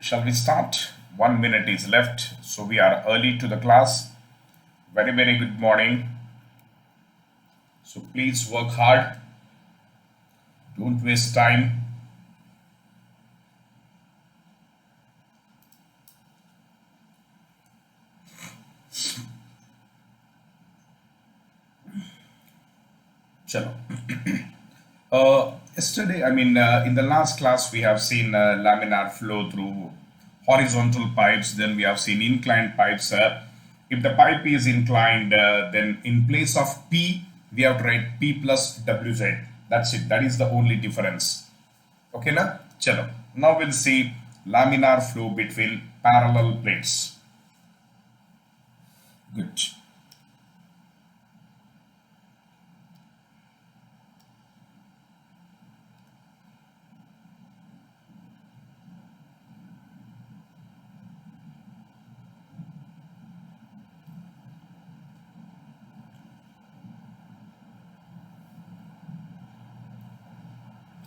Shall we start? 1 minute is left, so we are early to the class. Very, very good morning. So please work hard. Don't waste time. Chalo. Yesterday, in the last class, we have seen laminar flow through horizontal pipes. Then we have seen inclined pipes. If the pipe is inclined, then in place of P, we have to write P plus WZ. That's it. That is the only difference. Okay, na? Chalo. Now we'll see laminar flow between parallel plates. Good.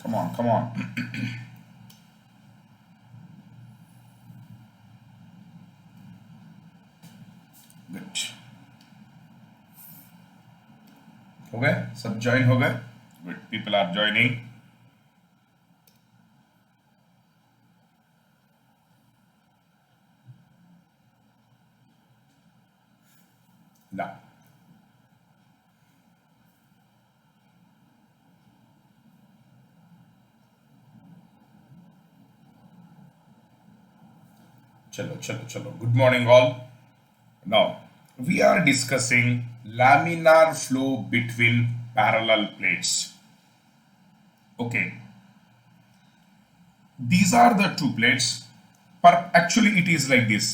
Come on, come on. Good. हो गए सब join हो गए good people are joining ना चलो चलो चलो good morning all now we are discussing laminar flow between parallel plates. Okay, these are the two plates, but actually it is like this.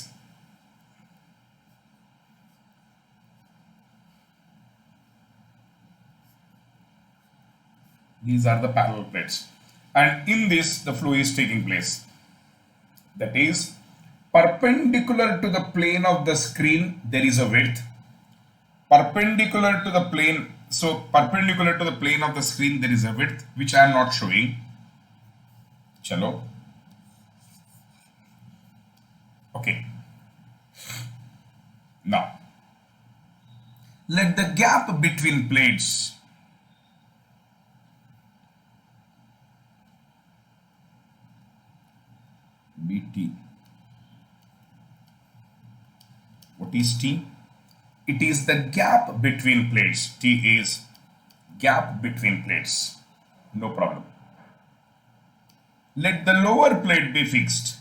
These are the parallel plates, and in this the flow is taking place. That is, perpendicular to the plane of the screen there is a width. Perpendicular to the plane, so perpendicular to the plane of the screen there is a width which I am not showing. Chalo. Okay. Now let the gap between plates be T. What is T? It is the gap between plates. T is gap between plates. No problem. Let the lower plate be fixed.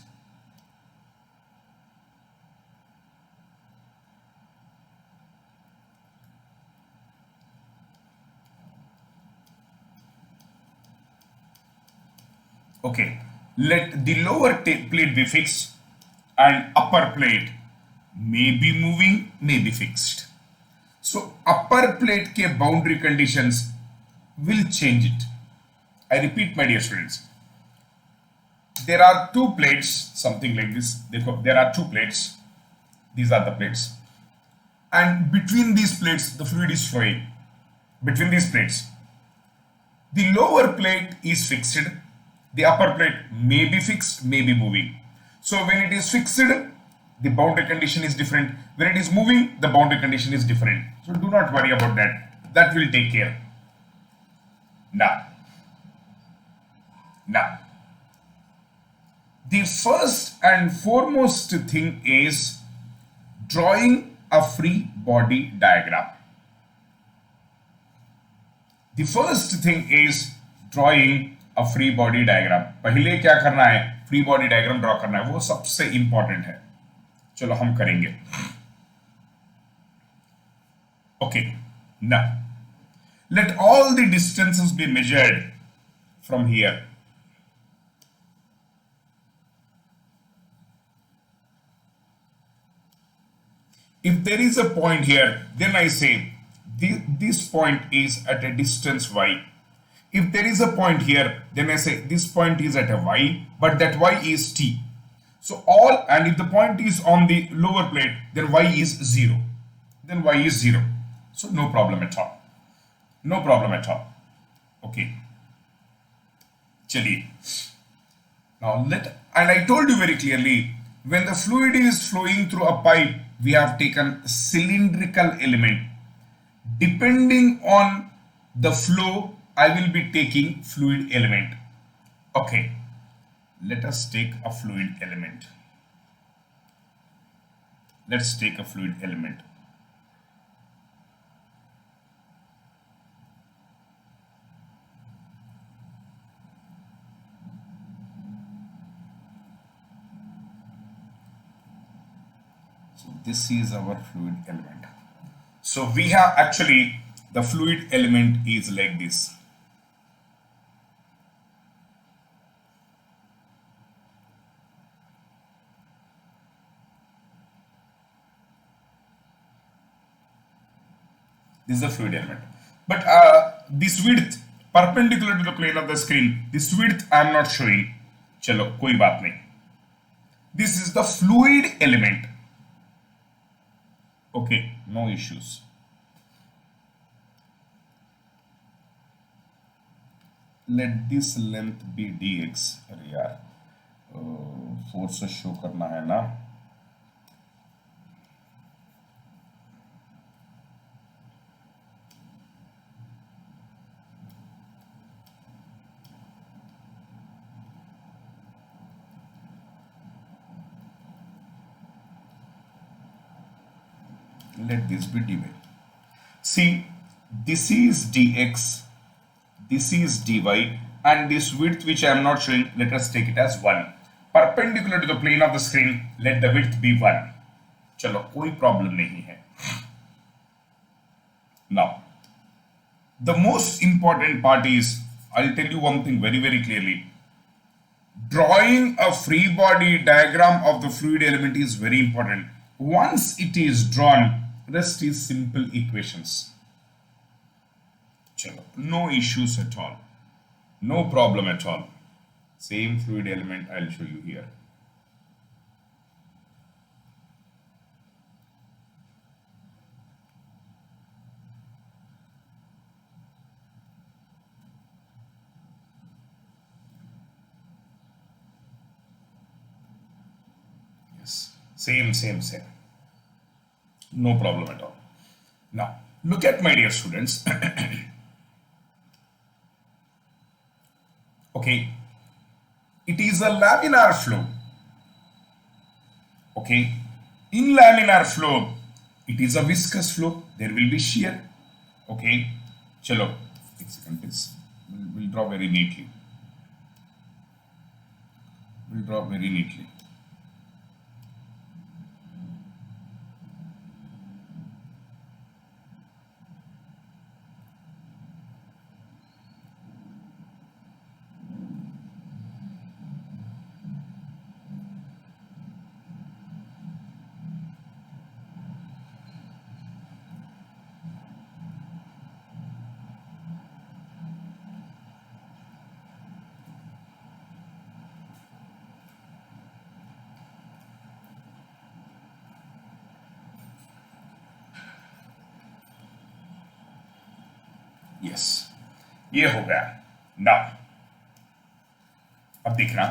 Okay. Let the lower plate be fixed and upper plate may be moving, may be fixed. So upper plate के boundary conditions will change it. I repeat, my dear students, there are two plates, something like this. There are two plates. These are the plates, and between these plates the fluid is flowing. Between these plates, the lower plate is fixed. The upper plate may be fixed, may be moving. So when it is fixed, the boundary condition is different. When it is moving, the boundary condition is different. So do not worry about that. That will take care. Now, the first and foremost thing is drawing a free body diagram. The first thing is drawing a free body diagram. पहले क्या करना है? Free body diagram draw करना है. वो सबसे important है. चलो हम करेंगे. Okay, now let all the distances be measured from here. If there is a point here, then I say this point is at a distance y. If there is a point here, then I say this point is at a y, but that y is t. So and if the point is on the lower plate, then y is 0. Then y is 0. So no problem at all. No problem at all. Okay. चलिए Now and I told you very clearly, when the fluid is flowing through a pipe, we have taken cylindrical element. Depending on the flow, I will be taking fluid element. Okay, let us take a fluid element. Let's take a fluid element. So this is our fluid element. So we have actually, the fluid element is like this. This is the fluid element. But this width, perpendicular to the plane of the screen, this width I am not showing. Chalo, koi baat nahi. This is the fluid element. Okay, no issues. Let this length be dx. अरे यार, force show करना है ना. Let this be dy. See, this is dx, this is dy, and this width which I am not showing, let us take it as 1. Perpendicular to the plane of the screen, let the width be 1. चलो, कोई problem नहीं है. Now, the most important part is, I'll tell you one thing very, very clearly. Drawing a free body diagram of the fluid element is very important. Once it is drawn, rest is simple equations. Chalo, no issues at all. No problem at all. Same fluid element I'll show you here. Yes, same. No problem at all. Now, look at my dear students. Okay, it is a laminar flow. Okay, in laminar flow, it is a viscous flow. There will be shear. Okay, chalo, 1 second please. We'll draw very neatly. Yes, ये हो गया. Now अब देखना,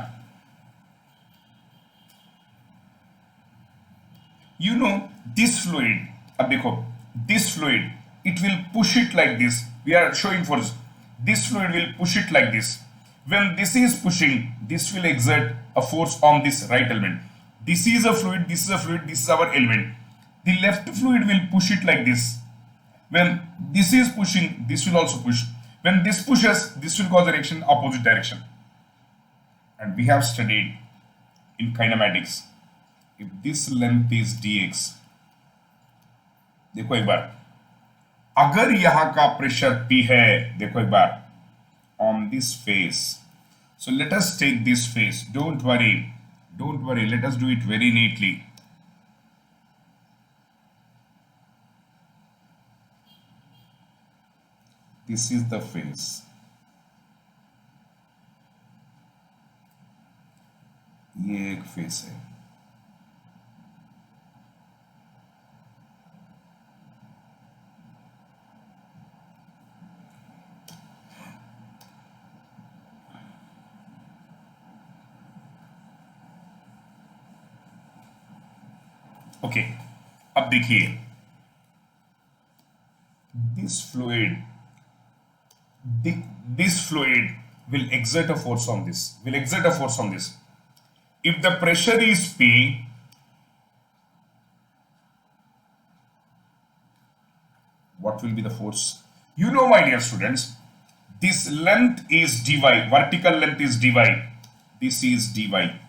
you know this fluid, अब देखो, this fluid, it will push it like this. We are showing force. This fluid will push it like this. When this is pushing, this will exert a force on this right element. This is a fluid, this is a fluid, this is our element. The left fluid will push it like this. When this is pushing, this will also push. When this pushes, this will cause direction, opposite direction. And we have studied in kinematics, if this length is dx, देखो एक बार, अगर यहां का pressure P है, देखो एक बार, on this face. So let us take this face. Don't worry. Let us do it very neatly. This is the face. ये एक फेस है. ओके, अब देखिए this fluid this fluid will exert a force on this. If the pressure is P, what will be the force? You know, my dear students, this length is dy, vertical length is dy, this is dy.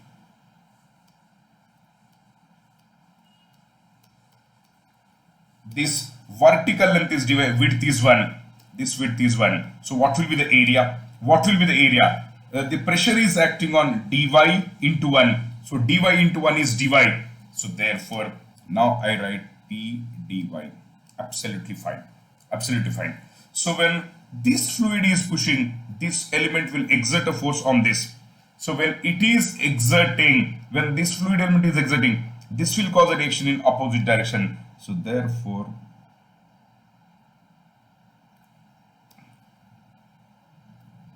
This vertical length is dy, width is 1, this width is 1. So what will be the area? The pressure is acting on dy into 1. So dy into 1 is dy. So therefore, now I write P dy. Absolutely fine. So when this fluid is pushing, this element will exert a force on this. So when it is exerting, when this fluid element is exerting, this will cause a reaction in opposite direction. So therefore,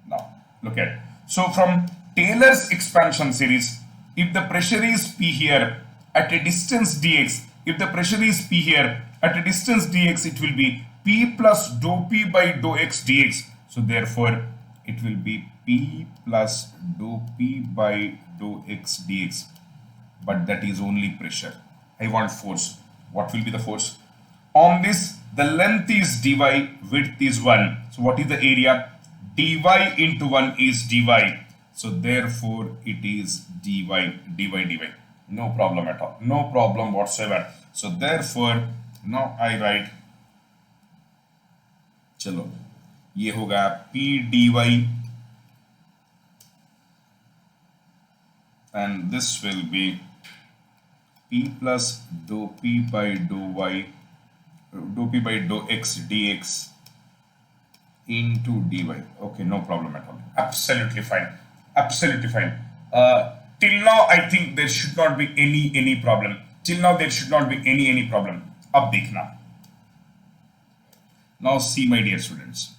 now look at, so from Taylor's expansion series, if the pressure is P here at a distance dx, it will be P plus dou P by dou x dx. So therefore, it will be P plus dou P by dou x dx. But that is only pressure. I want force. What will be the force? On this, the length is dy, width is 1. So what is the area? Dy into 1 is dy. So therefore, it is dy. No problem at all. No problem whatsoever. So therefore, now I write, चलो ये होगा P dy and this will be P plus dou P by dou y, dou P by dou x dx into dy. Okay, no problem at all. Absolutely fine. Till now, I think there should not be any problem. अब देखना. Now see, my dear students.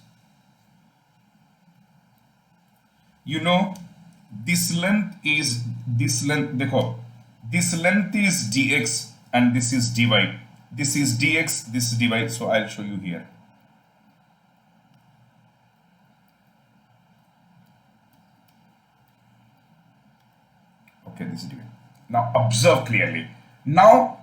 You know, this length is देखो, this length is dx and this is dy. This is dx, this is dy. So I'll show you here. Okay, this is dy. Now observe clearly. Now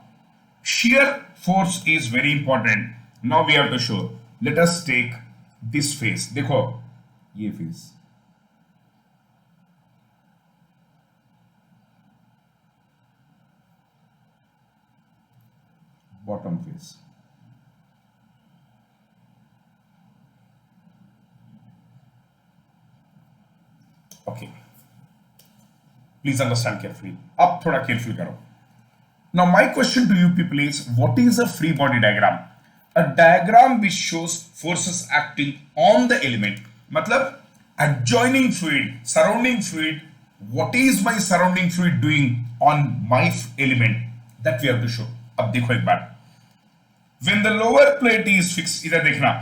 shear force is very important. Now we have to show. Let us take this face. देखो, ये face. Bottom face. Okay. Please understand carefully. अब थोड़ा careful करो. Now my question to you people is, what is a free body diagram? A diagram which shows forces acting on the element. मतलब adjoining fluid, surrounding fluid. What is my surrounding fluid doing on my element? That we have to show. अब देखो एक बार. When the lower plate is fixed, इधर देखना.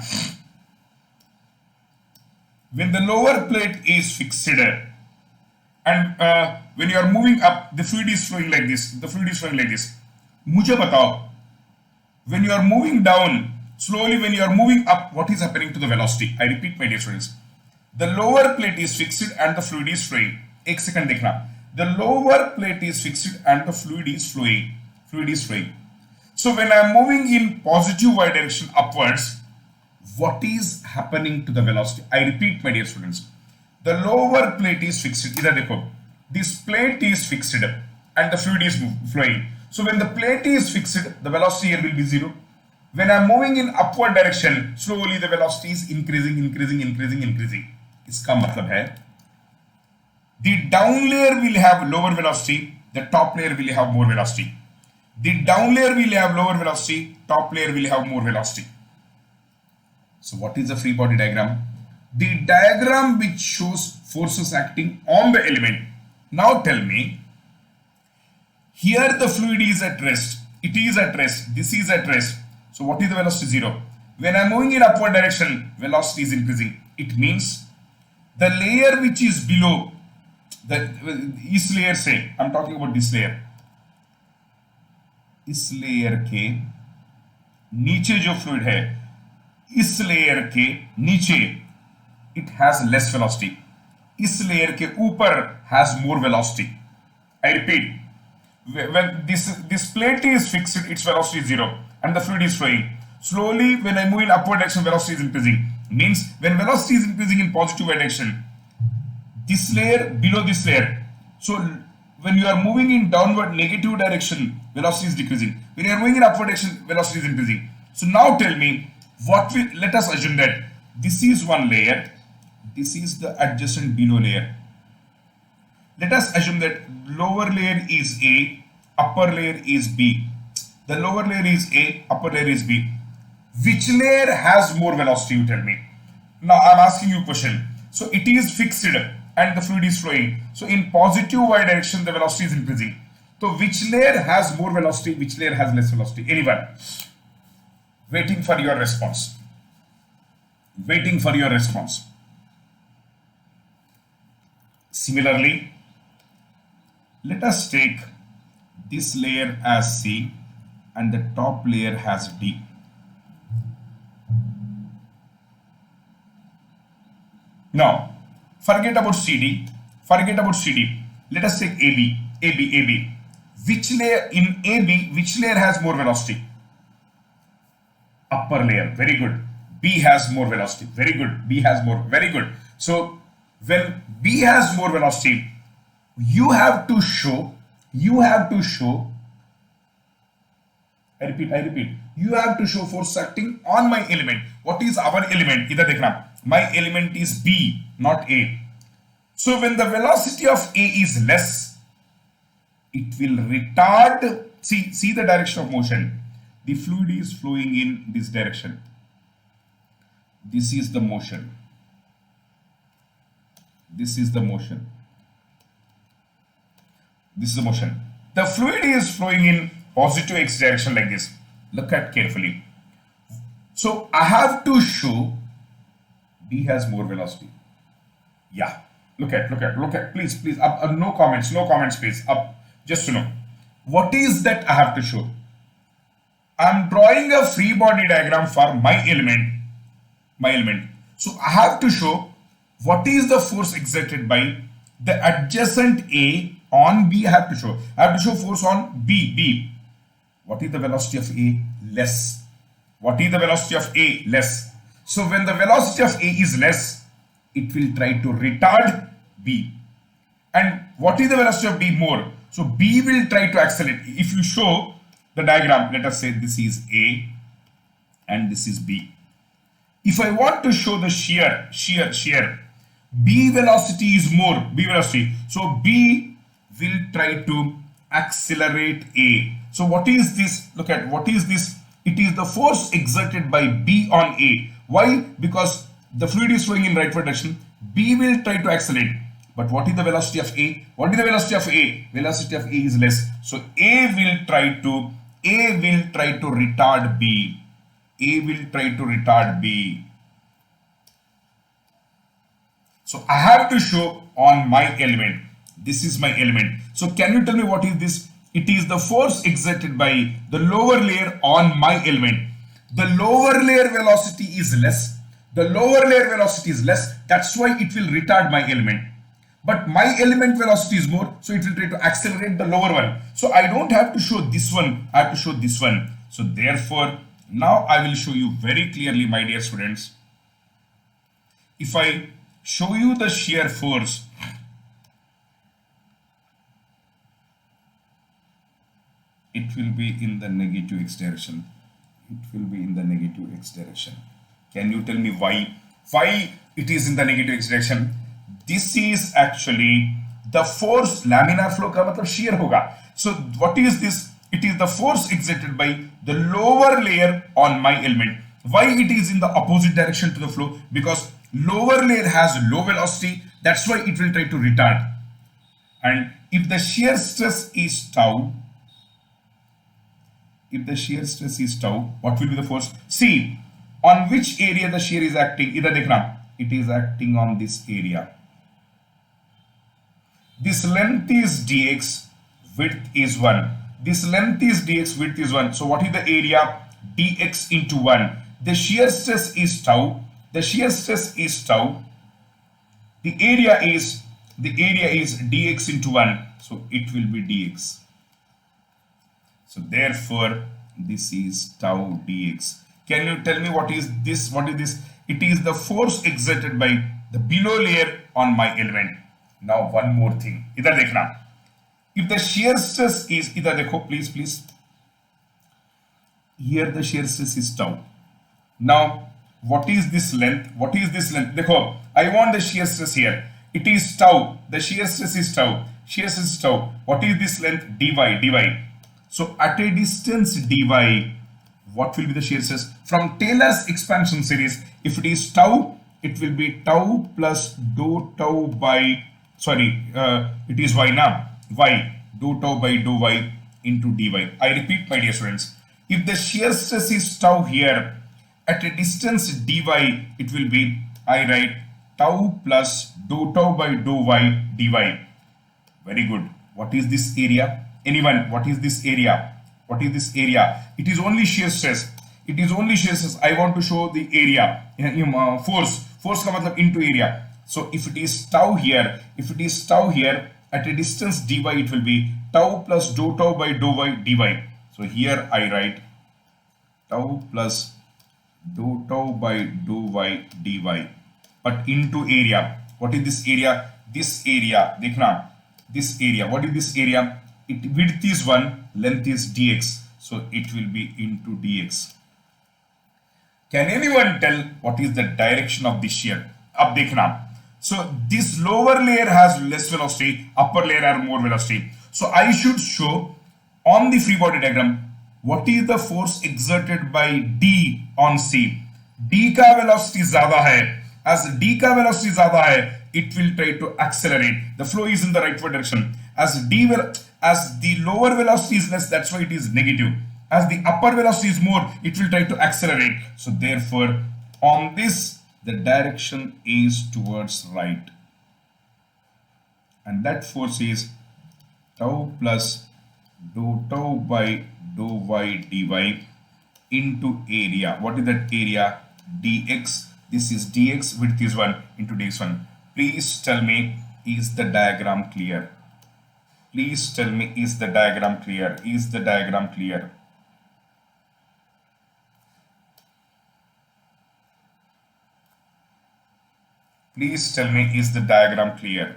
When the lower plate is fixed and when you are moving up, the fluid is flowing like this. मुझे बताओ, when you are moving down, slowly when you are moving up, what is happening to the velocity? I repeat, my dear students. The lower plate is fixed and the fluid is flowing. एक second देखना. The lower plate is fixed and the fluid is flowing. So when I am moving in positive y direction upwards, what is happening to the velocity? I repeat, my dear students. The lower plate is fixed. इधर देखो. This plate is fixed and the fluid is flowing. So when the plate is fixed, the velocity here will be 0. When I am moving in upward direction, slowly the velocity is increasing. इसका मतलब है, the down layer will have lower velocity, the top layer will have more velocity. The down layer will have lower velocity, top layer will have more velocity. So what is the free body diagram? The diagram which shows forces acting on the element. Now tell me, here the fluid is at rest. It is at rest. This is at rest. So what is the velocity? 0. When I am moving in upward direction, velocity is increasing. It means the layer which is below, this layer, say, I am talking about this layer. इस layer के नीचे जो fluid है, इस layer के नीचे it has less velocity, इस layer के ऊपर has more velocity. I repeat, when this plate is fixed, its velocity is 0 and the fluid is flowing. Slowly, when I move in upward direction, velocity is increasing. Means when velocity is increasing in positive direction, this layer below this layer. So when you are moving in downward negative direction, velocity is decreasing. When you are moving in upward direction, velocity is increasing. So now tell me, let us assume that this is one layer, this is the adjacent below layer. Let us assume that lower layer is A, upper layer is B. The lower layer is A, upper layer is B. Which layer has more velocity, you tell me? Now I'm asking you a question. So it is fixed and the fluid is flowing. So in positive y direction, the velocity is increasing. So which layer has more velocity, which layer has less velocity? Anyone? Waiting for your response. Waiting for your response. Similarly, let us take this layer as C and the top layer has D. Now, forget about CD. Forget about CD. Let us take AB. AB. Which layer in AB? Which layer has more velocity? Upper layer. Very good. B has more velocity. Very good. B has more. Very good. So when B has more velocity, you have to show, I repeat, you have to show force acting on my element. What is our element? Idhar dekhna. My element is B, not A. So when the velocity of A is less, it will retard, see the direction of motion. The fluid is flowing in this direction. This is the motion. This is the motion. This is the motion. The fluid is flowing in positive x direction like this. Look at carefully. So I have to show B has more velocity. Yeah. Look at. Please. No comments, please. Just to know. What is that I have to show? I'm drawing a free body diagram for my element. So I have to show what is the force exerted by the adjacent A on B. I have to show force on B. What is the velocity of A? Less. What is the velocity of A? Less. So when the velocity of A is less, it will try to retard B. And what is the velocity of B? More. So B will try to accelerate. If you show the diagram, let us say this is A and this is B. If I want to show the shear, B velocity is more, B velocity. So B will try to accelerate A. So what is this? Look at what is this? It is the force exerted by B on A. Why? Because the fluid is flowing in rightward direction. B will try to accelerate. But what is the velocity of A? What is the velocity of A? Velocity of A is less. So A will try to retard B. A will try to retard B. So I have to show on my element. This is my element. So can you tell me what is this? It is the force exerted by the lower layer on my element. The lower layer velocity is less. That's why it will retard my element. But my element velocity is more, so it will try to accelerate the lower one. So I don't have to show this one, I have to show this one. So therefore, now I will show you very clearly, my dear students. If I show you the shear force, it will be in the negative x direction. Can you tell me why? Why it is in the negative x direction? This is actually the force. Laminar flow का मतलब shear होगा. So what is this? It is the force exerted by the lower layer on my element. Why it is in the opposite direction to the flow? Because lower layer has low velocity. That's why it will try to retard. And if the shear stress is tau, what will be the force? See, on which area the shear is acting? Idhar dekhna. It is acting on this area. This length is dx, width is 1. This length is dx, width is 1. So what is the area? Dx into 1. The shear stress is tau. The shear stress is tau. The area is dx into 1. So it will be dx. So therefore, this is tau dx. Can you tell me what is this? What is this? It is the force exerted by the below layer on my element. Now one more thing. इधर देखना. If the shear stress is, इधर देखो please. Here the shear stress is tau. Now what is this length? What is this length? देखो, I want the shear stress here. It is tau. The shear stress is tau. Shear stress is tau. What is this length? dy. So at a distance dy, what will be the shear stress? From Taylor's expansion series, if it is tau, it will be tau plus dou tau by, it is y now, y, dou tau by dou y into dy. I repeat, my dear students, if the shear stress is tau here, at a distance dy, it will be, I write tau plus dou tau by dou y dy. Very good. What is this area? Anyone, what is this area? What is this area? It is only shear stress. It is only shear stress. I want to show the area. Force. Force का मतलब into area. So if it is tau here, at a distance dy, it will be tau plus dou tau by dou y dy. So here I write tau plus dou tau by dou y dy. But into area. What is this area? This area. देखना. This area. What is this area? Width is 1, length is dx. So it will be into dx. Can anyone tell what is the direction of this shear? Ab dekhna. So this lower layer has less velocity, upper layer has more velocity. So I should show on the free body diagram what is the force exerted by D on C. D का velocity ज़्यादा है. As D का velocity ज़्यादा है, it will try to accelerate. The flow is in the rightward direction. As the lower velocity is less, that's why it is negative. As the upper velocity is more, it will try to accelerate. So therefore, on this, the direction is towards right. And that force is tau plus dou tau by dou y dy into area. What is that area? Dx. This is dx, width is 1 into dx1. Please tell me, is the diagram clear? Please tell me, is the diagram clear? Is the diagram clear? Please tell me, is the diagram clear?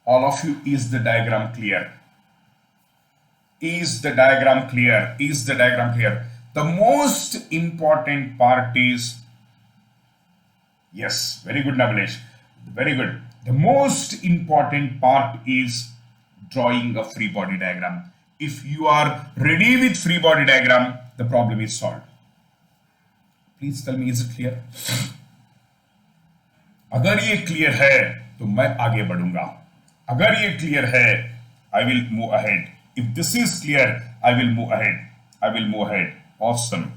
All of you, is the diagram clear? Is the diagram clear? Is the diagram clear? The most important part is, yes, very good, Navalesh, very good. The most important part is drawing a free body diagram. If you are ready with free body diagram, the problem is solved. Please tell me, is it clear? अगर ये clear है तो मैं आगे बढ़ूंगा. अगर ये clear है, I will move ahead. If this is clear, I will move ahead. I will move ahead. Awesome.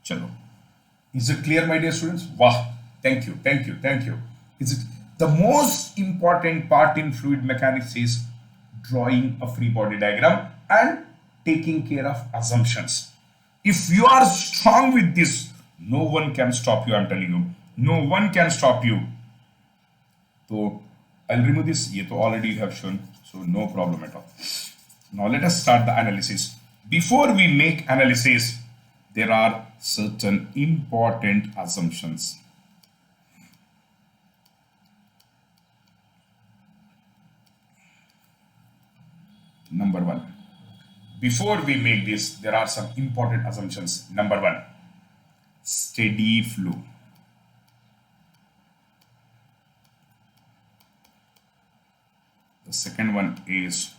Chalo. Is it clear, my dear students? Wow. Thank you. Thank you. Thank you. Is it the most important part in fluid mechanics is drawing a free body diagram and taking care of assumptions. If you are strong with this, no one can stop you, I'm telling you. No one can stop you. So I'll remove this. Ye to already you have shown, so no problem at all. Now let us start the analysis. Before we make analysis, there are certain important assumptions. Number one. Before we make this, there are some important assumptions. Number one, steady flow. The second one is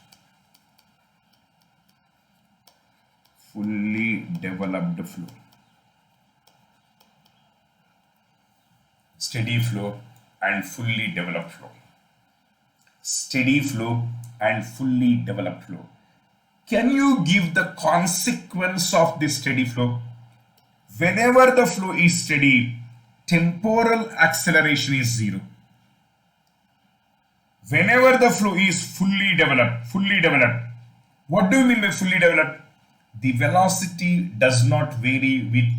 fully developed flow. Steady flow and fully developed flow. Steady flow and fully developed flow. Can you give the consequence of this steady flow? Whenever the flow is steady, temporal acceleration is zero. Whenever the flow is fully developed, what do you mean by fully developed? The velocity does not vary with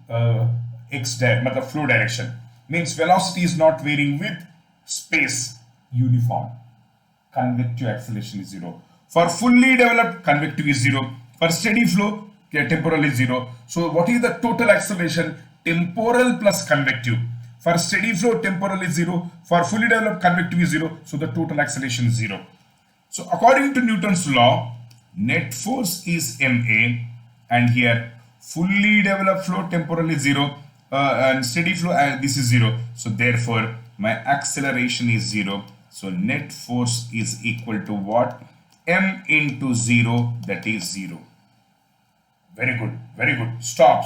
flow direction. Means velocity is not varying with space, uniform. Convective acceleration is zero. For fully developed, convective is zero. For steady flow, temporal is zero. So what is the total acceleration? Temporal plus convective. For steady flow, temporal is zero. For fully developed, convective is zero. So the total acceleration is zero. So according to Newton's law, net force is ma, and here fully developed flow, temporal is zero, and steady flow, this is zero. So therefore my acceleration is zero. So net force is equal to what? M into 0, that is 0. Very good, very good. Stop.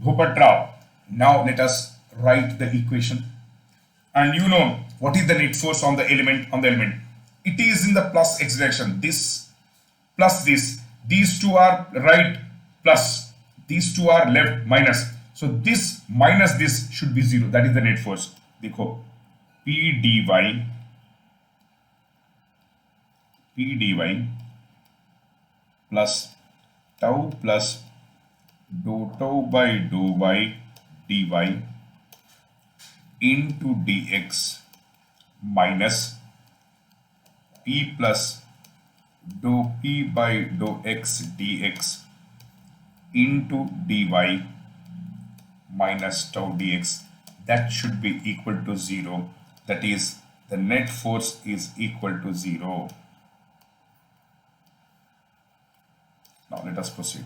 Bhupatrao. Now let us write the equation. And you know what is the net force on the element? It is in the plus x direction. This plus this. These two are right plus. These two are left minus. So this minus this should be 0. That is the net force. Dekho. P dy plus tau plus dou tau by dou y dy into dx minus p plus dou p by dou x dx into dy minus tau dx. That should be equal to 0. That is, the net force is equal to 0. Now let us proceed.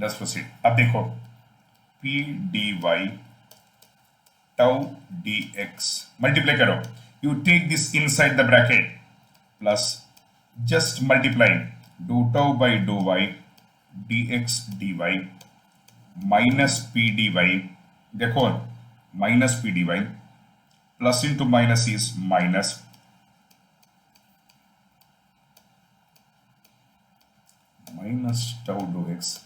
अब देखो p dy tau dx multiply करो. You take this inside the bracket plus just multiplying dou tau by dou y dx dy minus p dy. देखो minus p dy plus into minus is minus tau dou x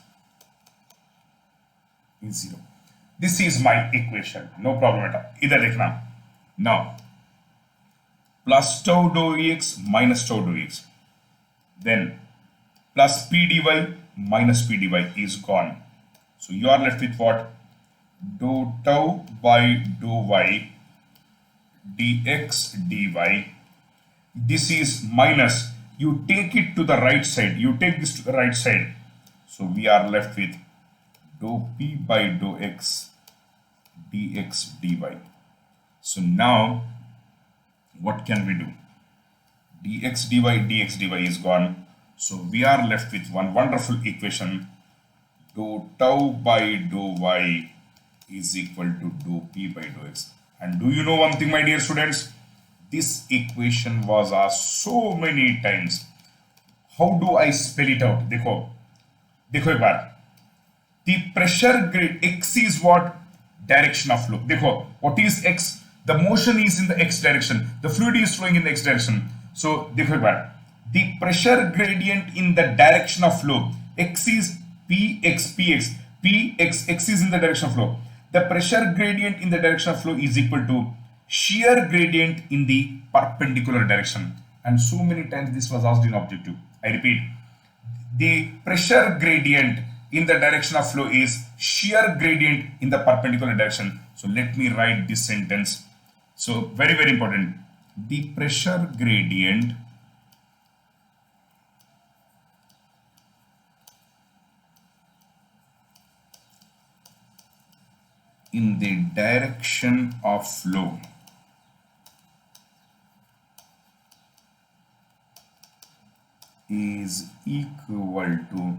is 0. This is my equation. No problem at all. इधर देखना. Now plus tau dou x minus tau dou x. Then plus p dy minus p dy is gone. So you are left with what? Dou tau by dou y dx dy. This is minus. You take it to the right side. You take this to the right side. So we are left with dou p by dou x dx dy. So now what can we do? Dx dy is gone. So we are left with one wonderful equation. Dou tau by dou y is equal to dou p by dou x. And do you know one thing, my dear students? This equation was asked so many times. How do I spell it out? देखो एक बार. The pressure gradient x is what? Direction of flow. देखो, what is x? The motion is in the x direction. The fluid is flowing in the x direction. So देखो एक बार. The pressure gradient in the direction of flow. X is px. X is in the direction of flow. The pressure gradient in the direction of flow is equal to shear gradient in the perpendicular direction. And so many times this was asked in objective. I repeat, the pressure gradient in the direction of flow is shear gradient in the perpendicular direction. So let me write this sentence. So very, very important. The pressure gradient in the direction of flow is equal to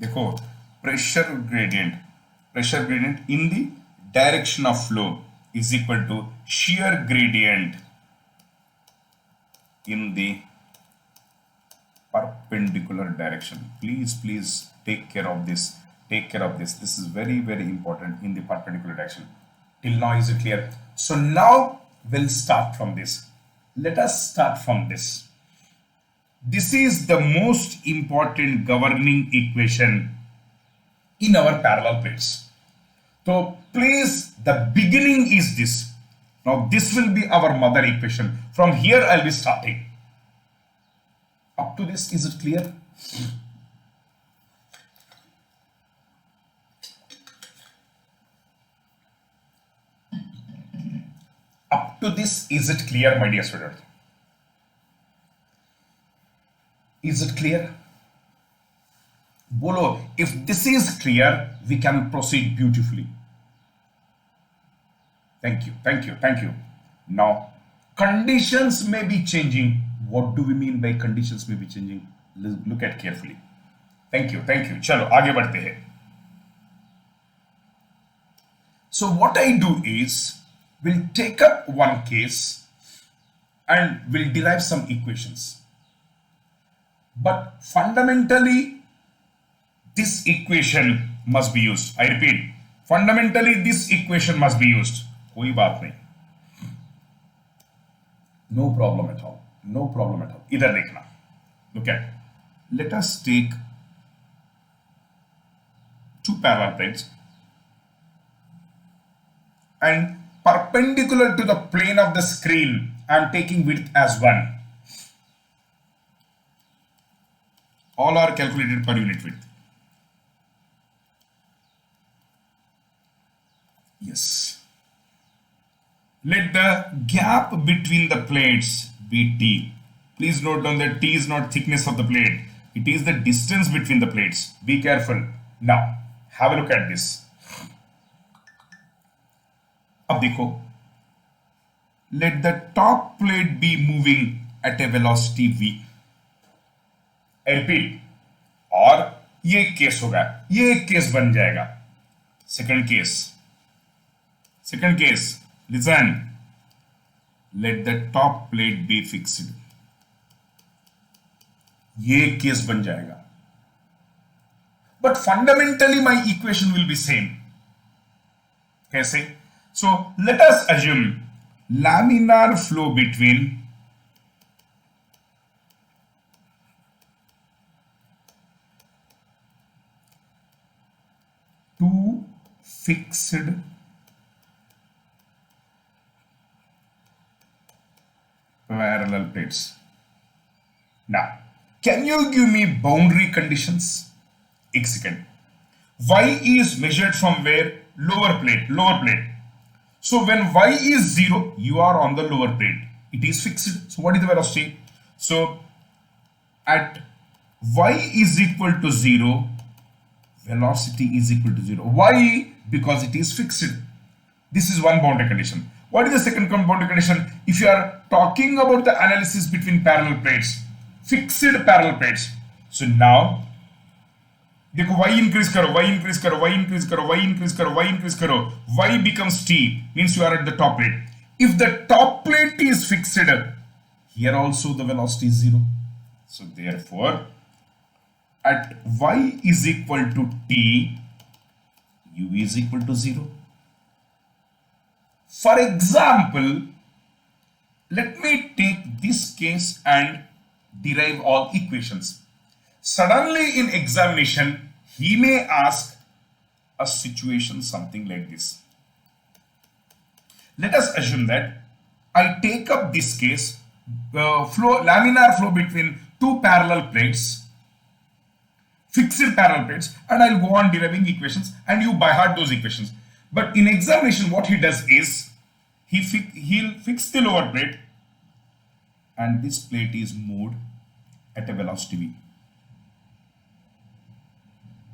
देखो pressure gradient in the direction of flow is equal to shear gradient in the perpendicular direction. Please take care of this. Take care of this. This is very, very important in the perpendicular direction. Till now, is it clear? So now we'll start from this. Let us start from this. This is the most important governing equation in our parallel plates. So please, the beginning is this. Now this will be our mother equation. From here I'll be starting. Up to this, is it clear? Up to this, is it clear, my dear student? Is it clear? Bolo, if this is clear, we can proceed beautifully. Thank you, thank you, thank you. Now, conditions may be changing. What do we mean by conditions may be changing? Look at carefully. Thank you, thank you. Chalo, आगे बढ़ते हैं. So what I do is, we'll take up one case and we'll derive some equations. But fundamentally, this equation must be used. I repeat, fundamentally this equation must be used. कोई बात नहीं. No problem at all. No problem at all. इधर देखना. Look at. Let us take two parallel plates and perpendicular to the plane of the screen, I am taking width as 1. All are calculated per unit width. Yes. Let the gap between the plates be t. Please note down that t is not thickness of the plate. It is the distance between the plates. Be careful. Now, have a look at this. अब देखो, let the top plate be moving at a velocity v. I repeat, और ये case होगा, ये एक case बन जाएगा. Second case, listen. Let the top plate be fixed. ये एक केस बन जाएगा. But fundamentally my equation will be same. कैसे? So let us assume laminar flow between two fixed parallel plates. Now, can you give me boundary conditions? एक second. Y is measured from where? Lower plate. So when y is 0, you are on the lower plate. It is fixed. So what is the velocity? So at y is equal to 0, velocity is equal to 0. Why? Because it is fixed. This is one boundary condition. What is the second boundary condition? If you are talking about the analysis between parallel plates, fixed parallel plates. So now, देखो y increase करो, y becomes t, means you are at the top plate. If the top plate is fixed, here also the velocity is 0. So therefore, at y is equal to t, u is equal to 0. For example, let me take this case and derive all equations. Suddenly in examination, he may ask a situation something like this. Let us assume that I take up this case, laminar flow between two parallel plates, fixed parallel plates, and I'll go on deriving equations and you by heart those equations. But in examination, what he does is, he'll fix the lower plate and this plate is moved at a velocity v.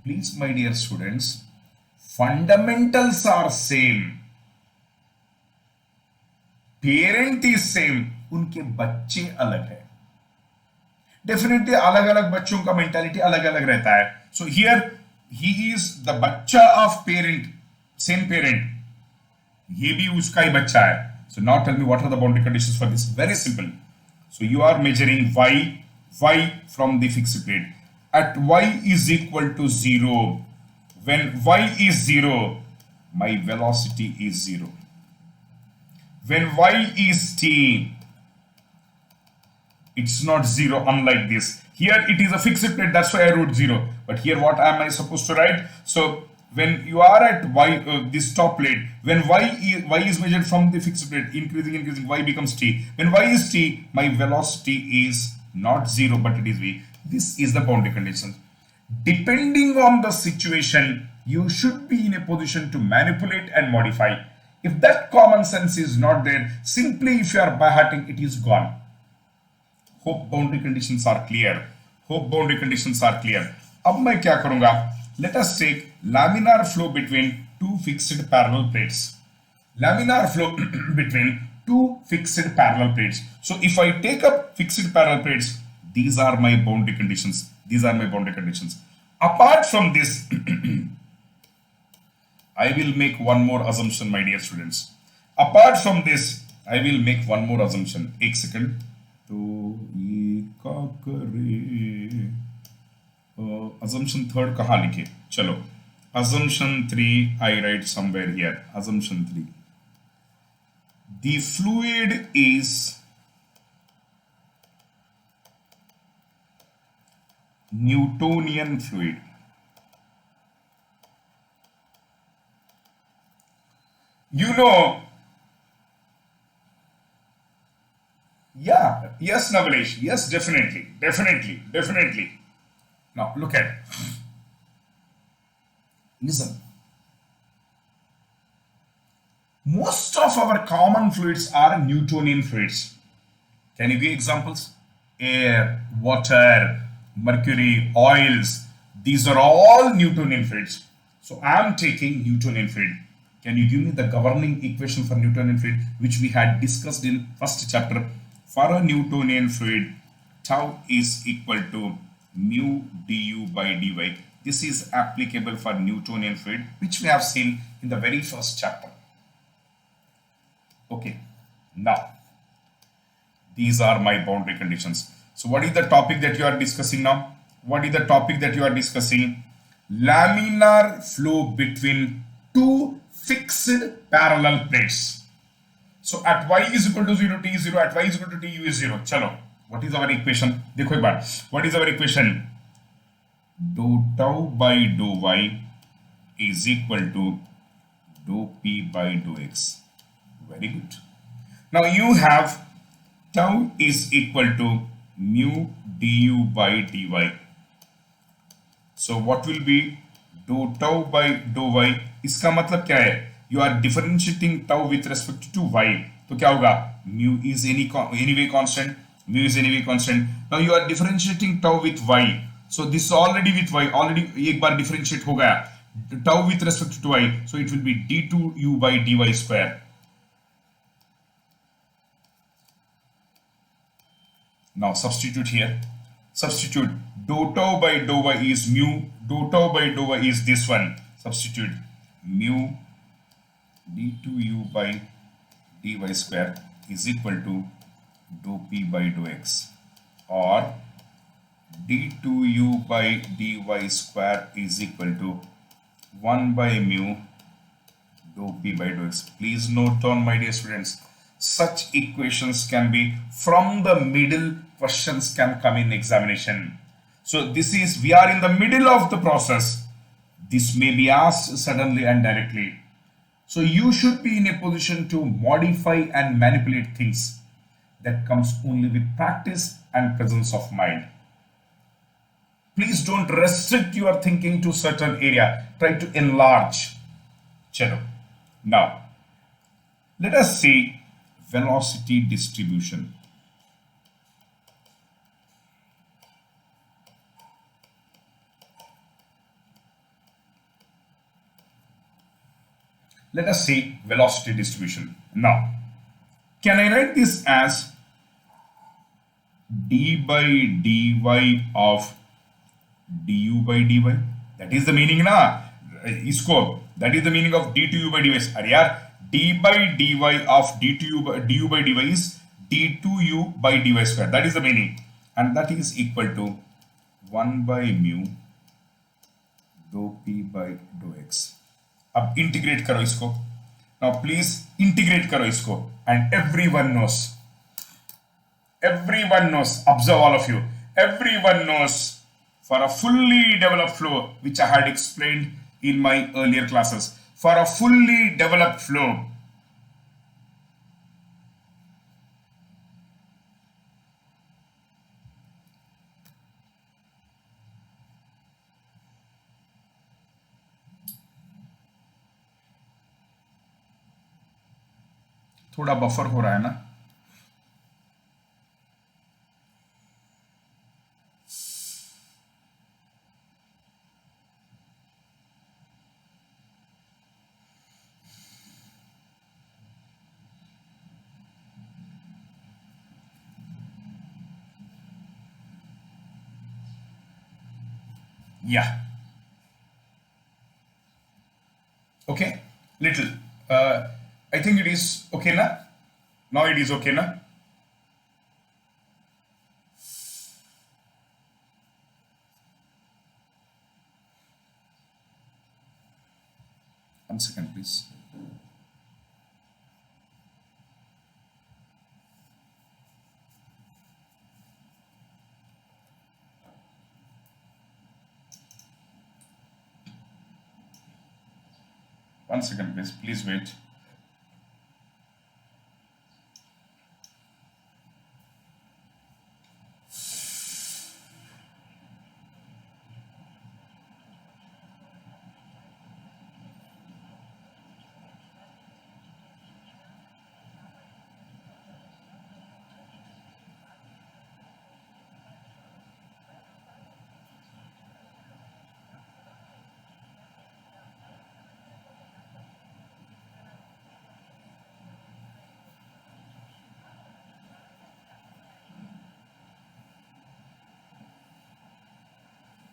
Please, my dear students, fundamentals are same. Parent is same. उनके बच्चे अलग है. Definitely अलग अलग बच्चों का mentality अलग अलग रहता है. So here he is the बच्चा of parent, same parent. ये भी उसका ही बच्चा है. So now tell me what are the boundary conditions for this? Very simple. So you are measuring y from the fixed plate. At y is equal to 0, When y is 0, my velocity is 0. When y is t, it's not 0, unlike this. Here it is a fixed plate, that's why I wrote 0. But here what am I supposed to write? So when you are at y, this top plate, when y is measured from the fixed plate, increasing, y becomes t. When y is t, my velocity is not 0, but it is v. This is the boundary condition. Depending on the situation, you should be in a position to manipulate and modify. If that common sense is not there, simply if you are by-hearting, it is gone. Hope boundary conditions are clear. Hope boundary conditions are clear. अब मैं क्या करूंगा? Let us take laminar flow between two fixed parallel plates. Laminar flow between two fixed parallel plates. So if I take up fixed parallel plates, these are my boundary conditions. These are my boundary conditions. Apart from this, I will make one more assumption, my dear students. Apart from this, I will make one more assumption. एक second. तो ये क्या करे? Assumption third कहाँ लिखे? चलो. Assumption 3 I write somewhere here. Assumption 3. The fluid is Newtonian fluid. You know, yeah, yes, Navalesh, yes, definitely. Now, look at it. Listen. Most of our common fluids are Newtonian fluids. Can you give examples? Air, water, mercury, oils. These are all Newtonian fluids. So, I am taking Newtonian fluid. Can you give me the governing equation for Newtonian fluid, which we had discussed in first chapter? For a Newtonian fluid, tau is equal to mu du by dy. This is applicable for Newtonian fluid, which we have seen in the very first chapter. Okay, now these are my boundary conditions. So what is the topic that you are discussing now? What is the topic that you are discussing? Laminar flow between two fixed parallel plates. So at y is equal to 0, t is 0, at y is equal to t, u is 0. Chalo, what is our equation? देखो एक बार, what is our equation? Dou tau by dou y is equal to dou p by dou x. Very good. Now you have tau is equal to mu du by dy. So what will be dou tau by dou y? इसका मतलब क्या है? You are differentiating tau with respect to y. तो क्या होगा? Mu is anyway constant. Mu is anyway constant. Now you are differentiating tau with y. So this is already with y. Already एक बार differentiate हो गया. Tau with respect to y. So it will be d2u by dy square. Now substitute here. Substitute. Dou tau by dou y is mu. Dou tau by dou y is this one. Substitute mu d2u by dy square is equal to dou p by dou x, or d2u by dy square is equal to 1 by mu dou p by dou x. Please note down, my dear students, such equations can be from the middle. Questions can come in examination. So this is, we are in the middle of the process. This may be asked suddenly and directly. So you should be in a position to modify and manipulate things. That comes only with practice and presence of mind. Please don't restrict your thinking to certain area. Try to enlarge. Chalo. Now, let us see velocity distribution. Let us see velocity distribution. Now, can I write this as d by dy of du by dy? That is the meaning na? That is the meaning of d2u by dy. Are yaar, d by dy of du by dy is d2u by dy square. That is the meaning. And that is equal to 1 by mu dou p by dou x. अब integrate करो इसको. Now please integrate करो इसको. And everyone knows. Observe all of you. Everyone knows for a fully developed flow, which I had explained in my earlier classes. For a fully developed flow, थोड़ा buffer हो रहा है ना. Yeah. Okay. Little. I think it is okay na. Now it is okay na. One second, please. One second, please. Please wait.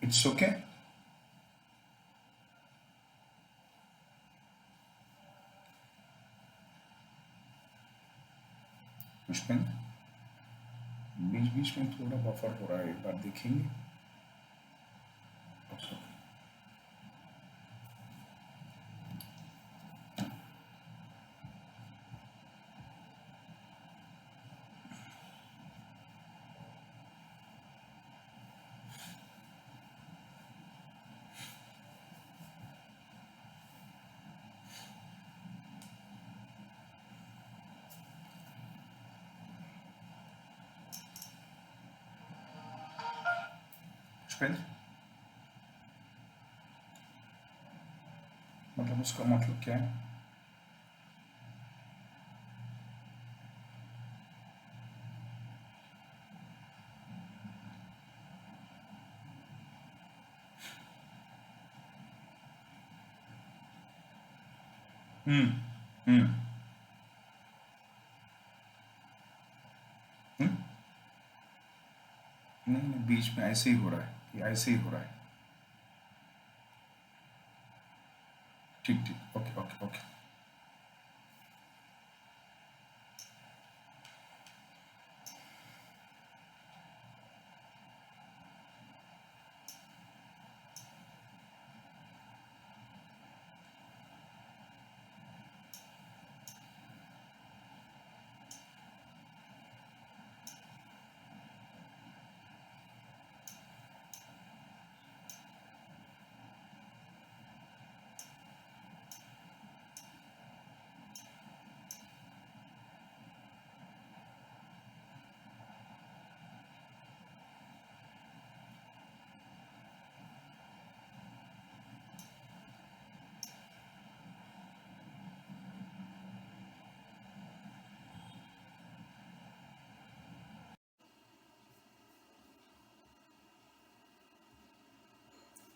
It's okay. पुष्पन बीच बीच में थोड़ा buffer हो रहा है, एक बार देखेंगे. Okay. मतलब उसका मतलब क्या है? नहीं, बीच में ऐसे ही हो रहा है, ये ऐसे ही हो रहा है. ठीक ठीक, okay okay okay.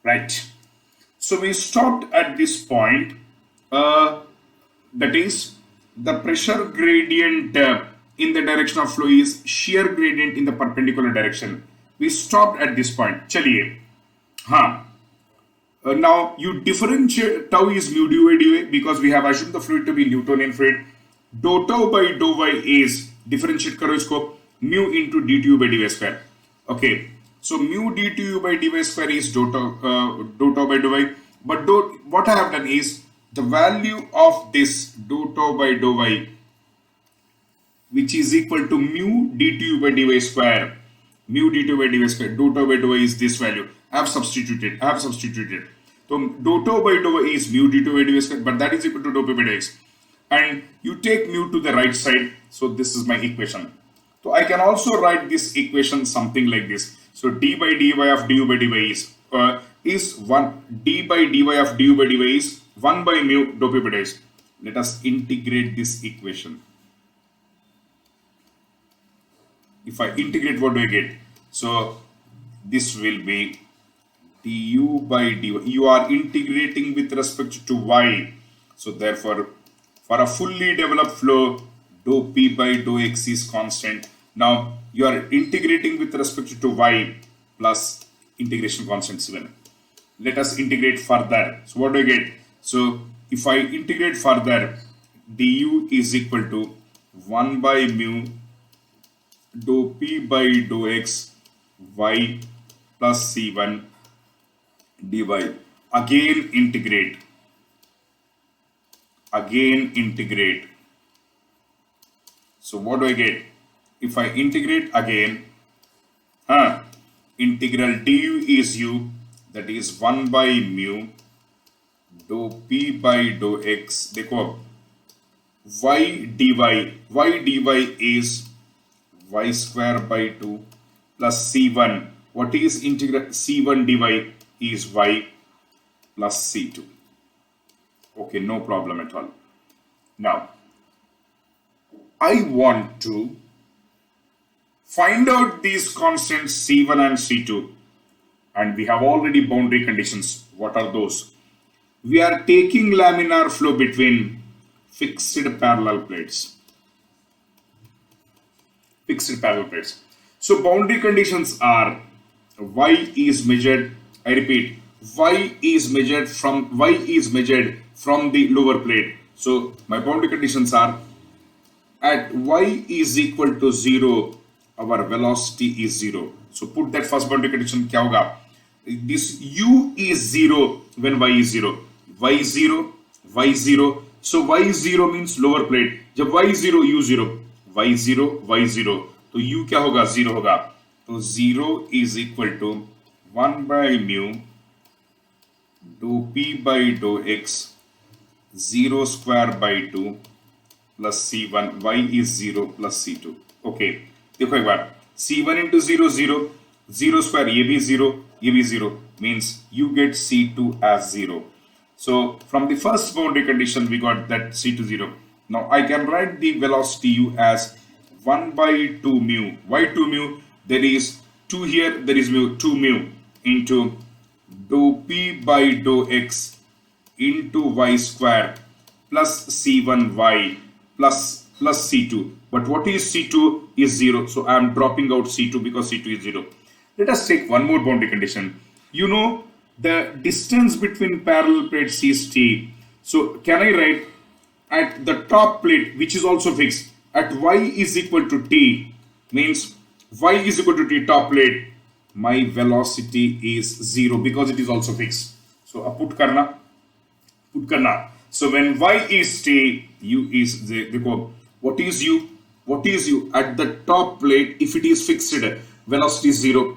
Right. So we stopped at this point. That is, the pressure gradient in the direction of flow is shear gradient in the perpendicular direction. We stopped at this point. चलिए, हाँ. Now you differentiate tau is mu du by du because we have assumed the fluid to be Newtonian fluid. Dou tau by dou y is differentiate करो इसको mu into dtu by dy square. Okay. So mu dtu by dy square is dou tau by dou y. But what I have done is the value of this dou tau by dou y, which is equal to mu dtu by dy square. Mu dtu by dy square, dou tau by dou y is this value. I have substituted. So dou tau by dou y is mu dtu by dy square, but that is equal to dou p by dx. And you take mu to the right side. So this is my equation. So I can also write this equation something like this. So d by dy of du by dy is 1, d by dy of du by dy is 1 by mu dou p by dx. Let us integrate this equation. If I integrate, what do I get? So this will be du by dy. You are integrating with respect to y. So therefore, for a fully developed flow, dou p by dou x is constant. Now you are integrating with respect to y plus integration constant 7. Let us integrate further. So what do I get? So if I integrate further, du is equal to 1 by mu dou p by dou x y plus c1 dy. Again integrate. So what do I get? If I integrate again, integral du is u, that is 1 by mu dou p by dou x. देखो y dy is y square by 2 plus c1. What is integral c1 dy is y plus c2. Okay, no problem at all. Now I want to find out these constants c1 and c2, and we have already boundary conditions. What are those? We are taking laminar flow between fixed parallel plates. So boundary conditions are y is measured, I repeat, y is measured from the lower plate. So my boundary conditions are at y is equal to 0, our velocity is 0. So put that first boundary condition, क्या होगा? This u is 0 when y is 0. Y 0. So y 0 means lower plate. जब y 0 u 0, y 0, तो u क्या होगा? 0 होगा. तो 0 is equal to 1 by mu dou p by dou x 0 square by 2 plus c1. Y is 0 plus c2. Okay, देखो एक बार, c1 into 0 0 square, ये भी 0 means you get c2 as 0. So from the first boundary condition we got that c2 0. Now I can write the velocity u as 1 by 2 mu. Why 2 mu? There is 2 here, there is mu, 2 mu into dou p by dou x into y square plus c1 y plus c2. But what is c2 is 0. So I am dropping out c2 because c2 is 0. Let us take one more boundary condition. You know the distance between parallel plates is t. So can I write at the top plate, which is also fixed, at y is equal to t, means y is equal to t top plate, my velocity is 0 because it is also fixed. So put karna. So when y is t, u is the, what is u at the top plate? If it is fixed, velocity is 0.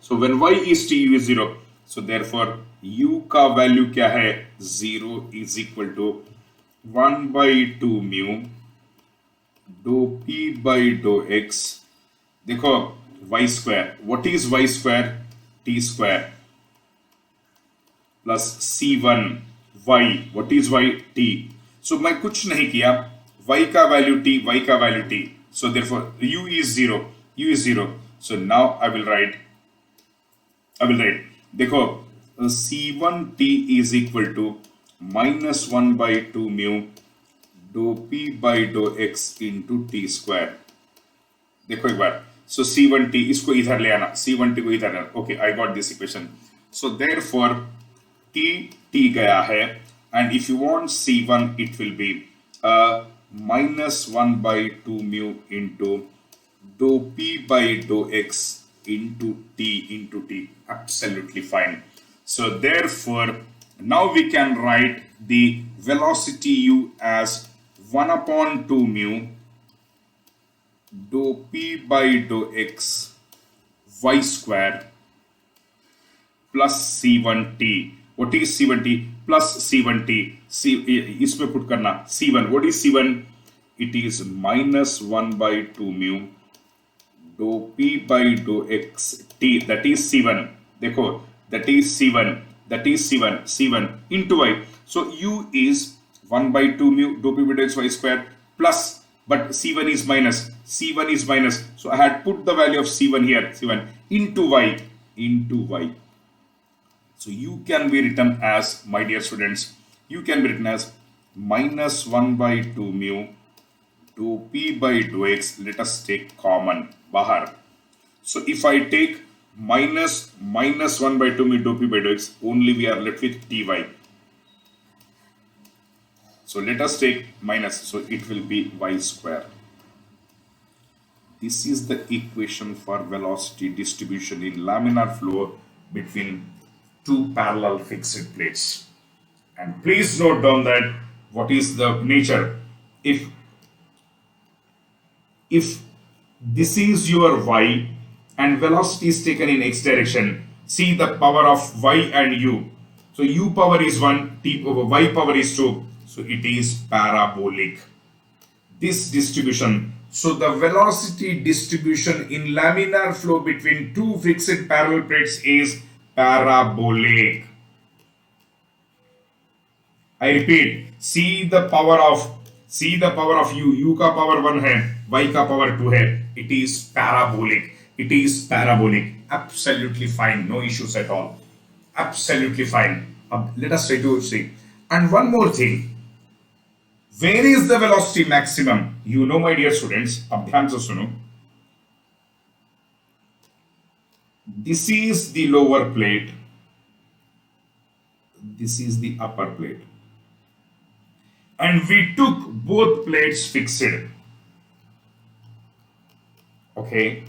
So when y is t, u is 0. So therefore u का value क्या है? 0 is equal to 1 by 2 mu dou p by dou x. देखो y square. What is y square? T square plus c1 y. What is y? T. So मैं कुछ नहीं किया. Y का value t. So therefore u is 0. So now I will write. देखो c1t is equal to minus 1 by 2 mu dou p by dou x into t square. देखो एक बार. So c1t इसको इधर ले आना. c1t को इधर आना. Okay, I got this equation. So therefore t गया है, and if you want c1, it will be minus 1 by 2 mu into dou p by dou x into T. Absolutely fine. So therefore, now we can write the velocity u as 1 upon 2 mu dou P by dou x y square plus C1T. What is C1T? Plus C1T. इसमें put करना C1. What is C1? It is minus 1 by 2 mu dou P by dou x T. That is C1. देखो, that is C1. That is C1 into y. So U is 1 by 2 mu dou P by dou x y square plus, but C1 is minus. C1 is minus. So I had put the value of C1 here. C1 into y. So U can be written as, my dear students, U can be written as minus 1 by 2 mu dou P by dou x. Let us take common bahar. So if I take minus 1 by 2 mu dou P by dou x, only we are left with dy. So let us take minus, so it will be y square. This is the equation for velocity distribution in laminar flow between two parallel fixed plates. And please note down that what is the nature. If this is your y and velocity is taken in x direction, see the power of y and u. So u power is 1, t over y power is 2. So it is parabolic. This distribution. So the velocity distribution in laminar flow between two fixed parallel plates is parabolic. I repeat, see the power of u का power 1 है, y का power 2 है. It is parabolic. It is parabolic. Absolutely fine. No issues at all. Absolutely fine. Let us try to see. And one more thing. Where is the velocity maximum? You know, my dear students, अब ध्यान से सुनो. This is the lower plate. This is the upper plate. And we took both plates fixed. Okay.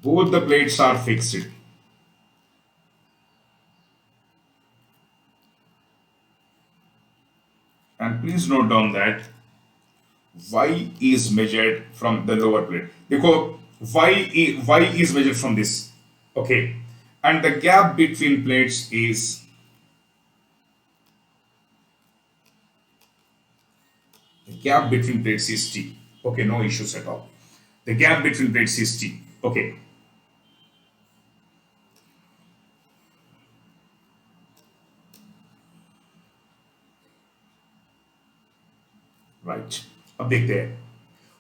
Both the plates are fixed. And please note down that y is measured from the lower plate. Because y is measured from this. Okay. And the gap between plates is T. Okay, no issues at all. The gap between plates is T. Okay. Right. अब देखते हैं.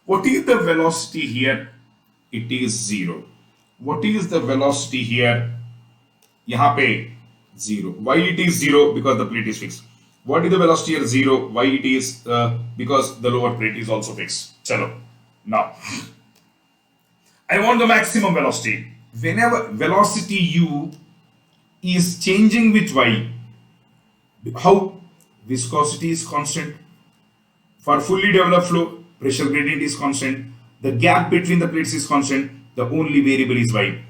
What is the velocity here? It is 0. What is the velocity here? यहाँ पे 0. Why it is 0? Because the plate is fixed. What is the velocity here? 0. Why it is? Because the lower plate is also fixed. Chalo. Now, I want the maximum velocity. Whenever velocity u is changing with y, how? Viscosity is constant. For fully developed flow, pressure gradient is constant. The gap between the plates is constant. The only variable is y.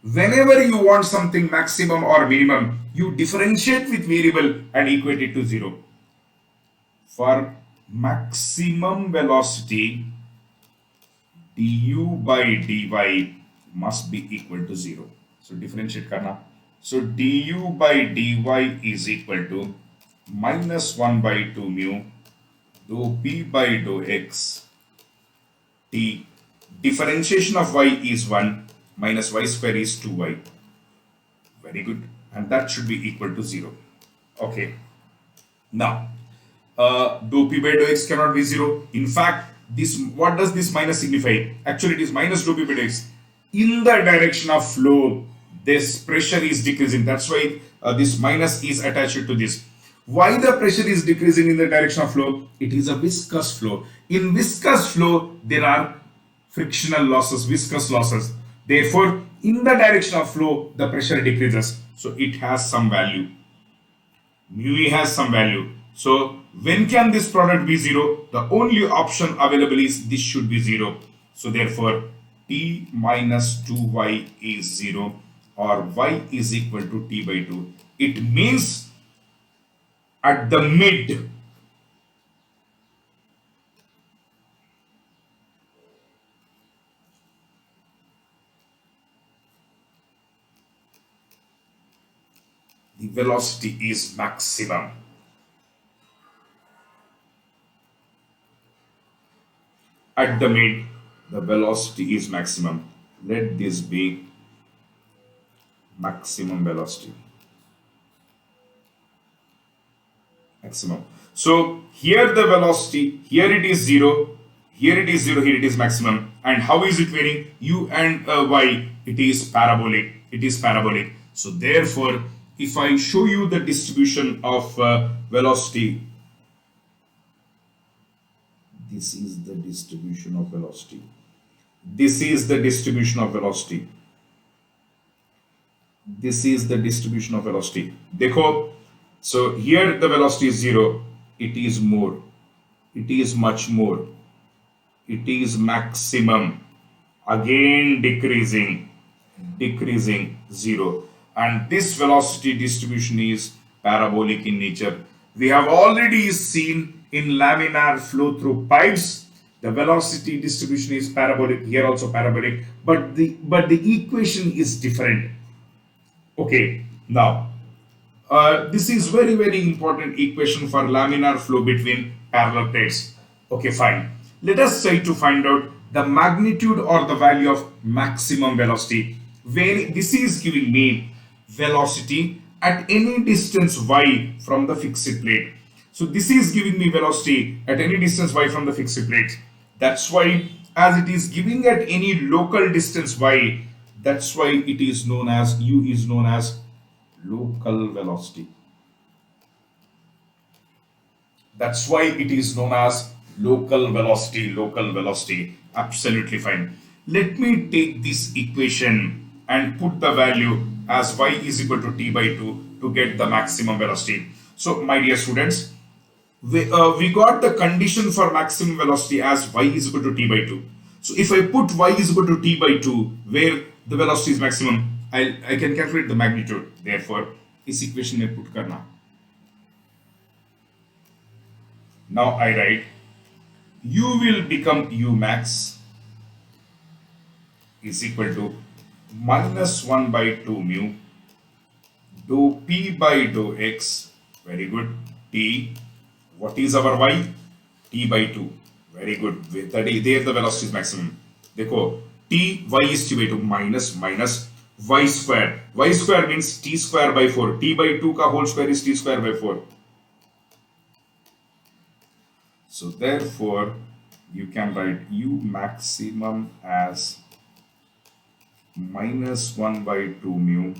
Whenever you want something maximum or minimum, you differentiate with variable and equate it to 0. For maximum velocity, du by dy must be equal to 0. So differentiate karna. So du by dy is equal to minus 1 by 2 mu dou P by dou x T. Differentiation of y is 1 minus y square is 2y. Very good. And that should be equal to 0. Okay. Now, dou P by dou x cannot be 0. In fact, this, what does this minus signify? Actually, it is minus dou P by dou x. In the direction of flow, this pressure is decreasing. That's why this minus is attached to this. Why the pressure is decreasing in the direction of flow? It is a viscous flow. In viscous flow, there are frictional losses, viscous losses. Therefore, in the direction of flow, the pressure decreases. So it has some value. Mu e has some value. So when can this product be 0? The only option available is this should be 0. So therefore, t minus 2y is 0 or y is equal to t by 2. It means at the mid, the velocity is maximum. At the mid, the velocity is maximum. Let this be maximum velocity. Maximum. So here the velocity, here it is 0, here it is 0, here it is maximum. And how is it varying? U and y, it is parabolic. It is parabolic. So therefore, if I show you the distribution of velocity, this is the distribution of velocity. This is the distribution of velocity. This is the distribution of velocity. Dekho, so here the velocity is 0. It is more. It is much more. It is maximum. Again decreasing. Decreasing 0. And this velocity distribution is parabolic in nature. We have already seen in laminar flow through pipes, the velocity distribution is parabolic, here also parabolic, but the equation is different. Okay, now this is very important equation for laminar flow between parallel plates. Okay, fine. Let us try to find out the magnitude or the value of maximum velocity. Where this is giving me velocity at any distance y from the fixed plate. So this is giving me velocity at any distance y from the fixed plate. That's why as it is giving at any local distance y, that's why it is known as, u is known as local velocity. That's why it is known as local velocity, local velocity. Absolutely fine. Let me take this equation and put the value as y is equal to t by 2 to get the maximum velocity. So my dear students, we got the condition for maximum velocity as y is equal to t by 2. So if I put y is equal to t by 2 where the velocity is maximum, I can calculate the magnitude. Therefore, this equation में put करना. Now I write u will become u max is equal to minus 1 by 2 mu dou p by dou x. Very good. T. What is our y? T by 2. Very good. There the velocity is maximum. देखो t, y is t by 2 minus y square. Y square means t square by 4. T by 2 का whole square is t square by 4. So therefore, you can write u maximum as minus 1 by 2 mu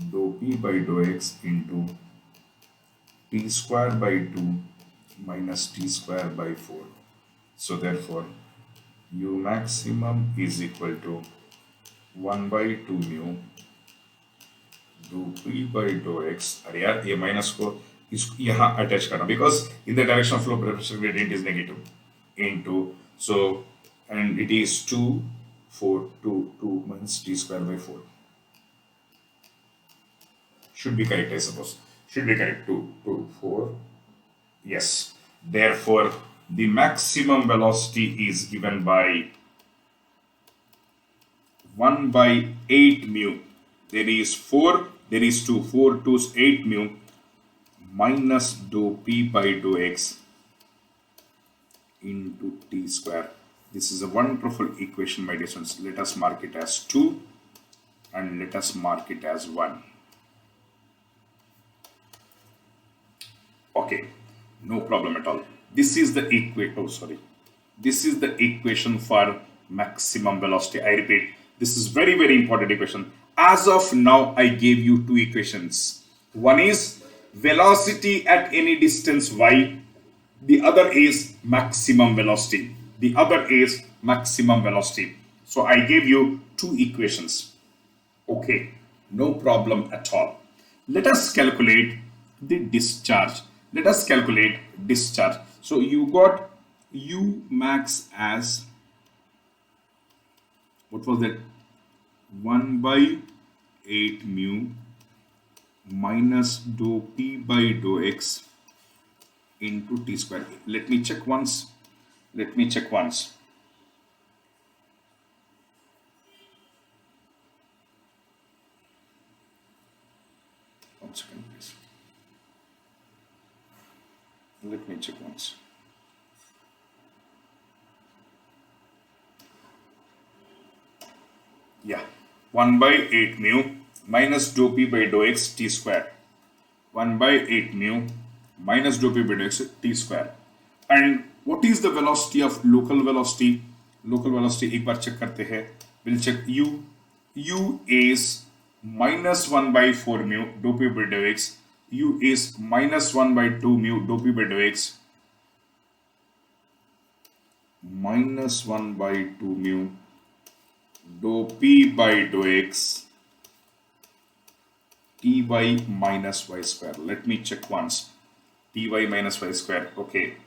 dou p by dou x into t square by 2 minus t square by 4. So therefore, u maximum is equal to 1 by 2 mu dou p by dou x. अरे यार ये minus को यहाँ attach करना, because in the direction of flow pressure gradient is negative into, so and it is 2 minus t square by 4 should be correct, I suppose. Should be correct. 2 4, yes. Therefore the maximum velocity is given by 1 by 8 mu. There is 4, there is 2, 4 2's 8 mu minus dou p by dou x into t square. This is a wonderful equation, my dear students. Let us mark it as 2 and let us mark it as 1. Okay, no problem at all. This is the This is the equation for maximum velocity. I repeat, this is very important equation. As of now, I gave you two equations. One is velocity at any distance y. The other is maximum velocity. The other is maximum velocity. So I gave you two equations. Okay, no problem at all. Let us calculate the discharge. Let us calculate discharge. So you got u max as, what was that, 1 by 8 mu minus dou p by dou x into t square. Let me check once. Let me check once. One second, please. Let me check once. Yeah, 1 by 8 mu minus dou p by dou x t square. 1 by 8 mu minus dou p by dou x t square. And what is the velocity of local velocity? Local velocity एक बार check करते हैं. We'll check u. U is minus 1 by 4 mu dou p by dou x. U is minus 1 by 2 mu dou p by dou x. Minus 1 by 2 mu dou p by dou x ty minus y square. Let me check once. Ty minus y square. Okay.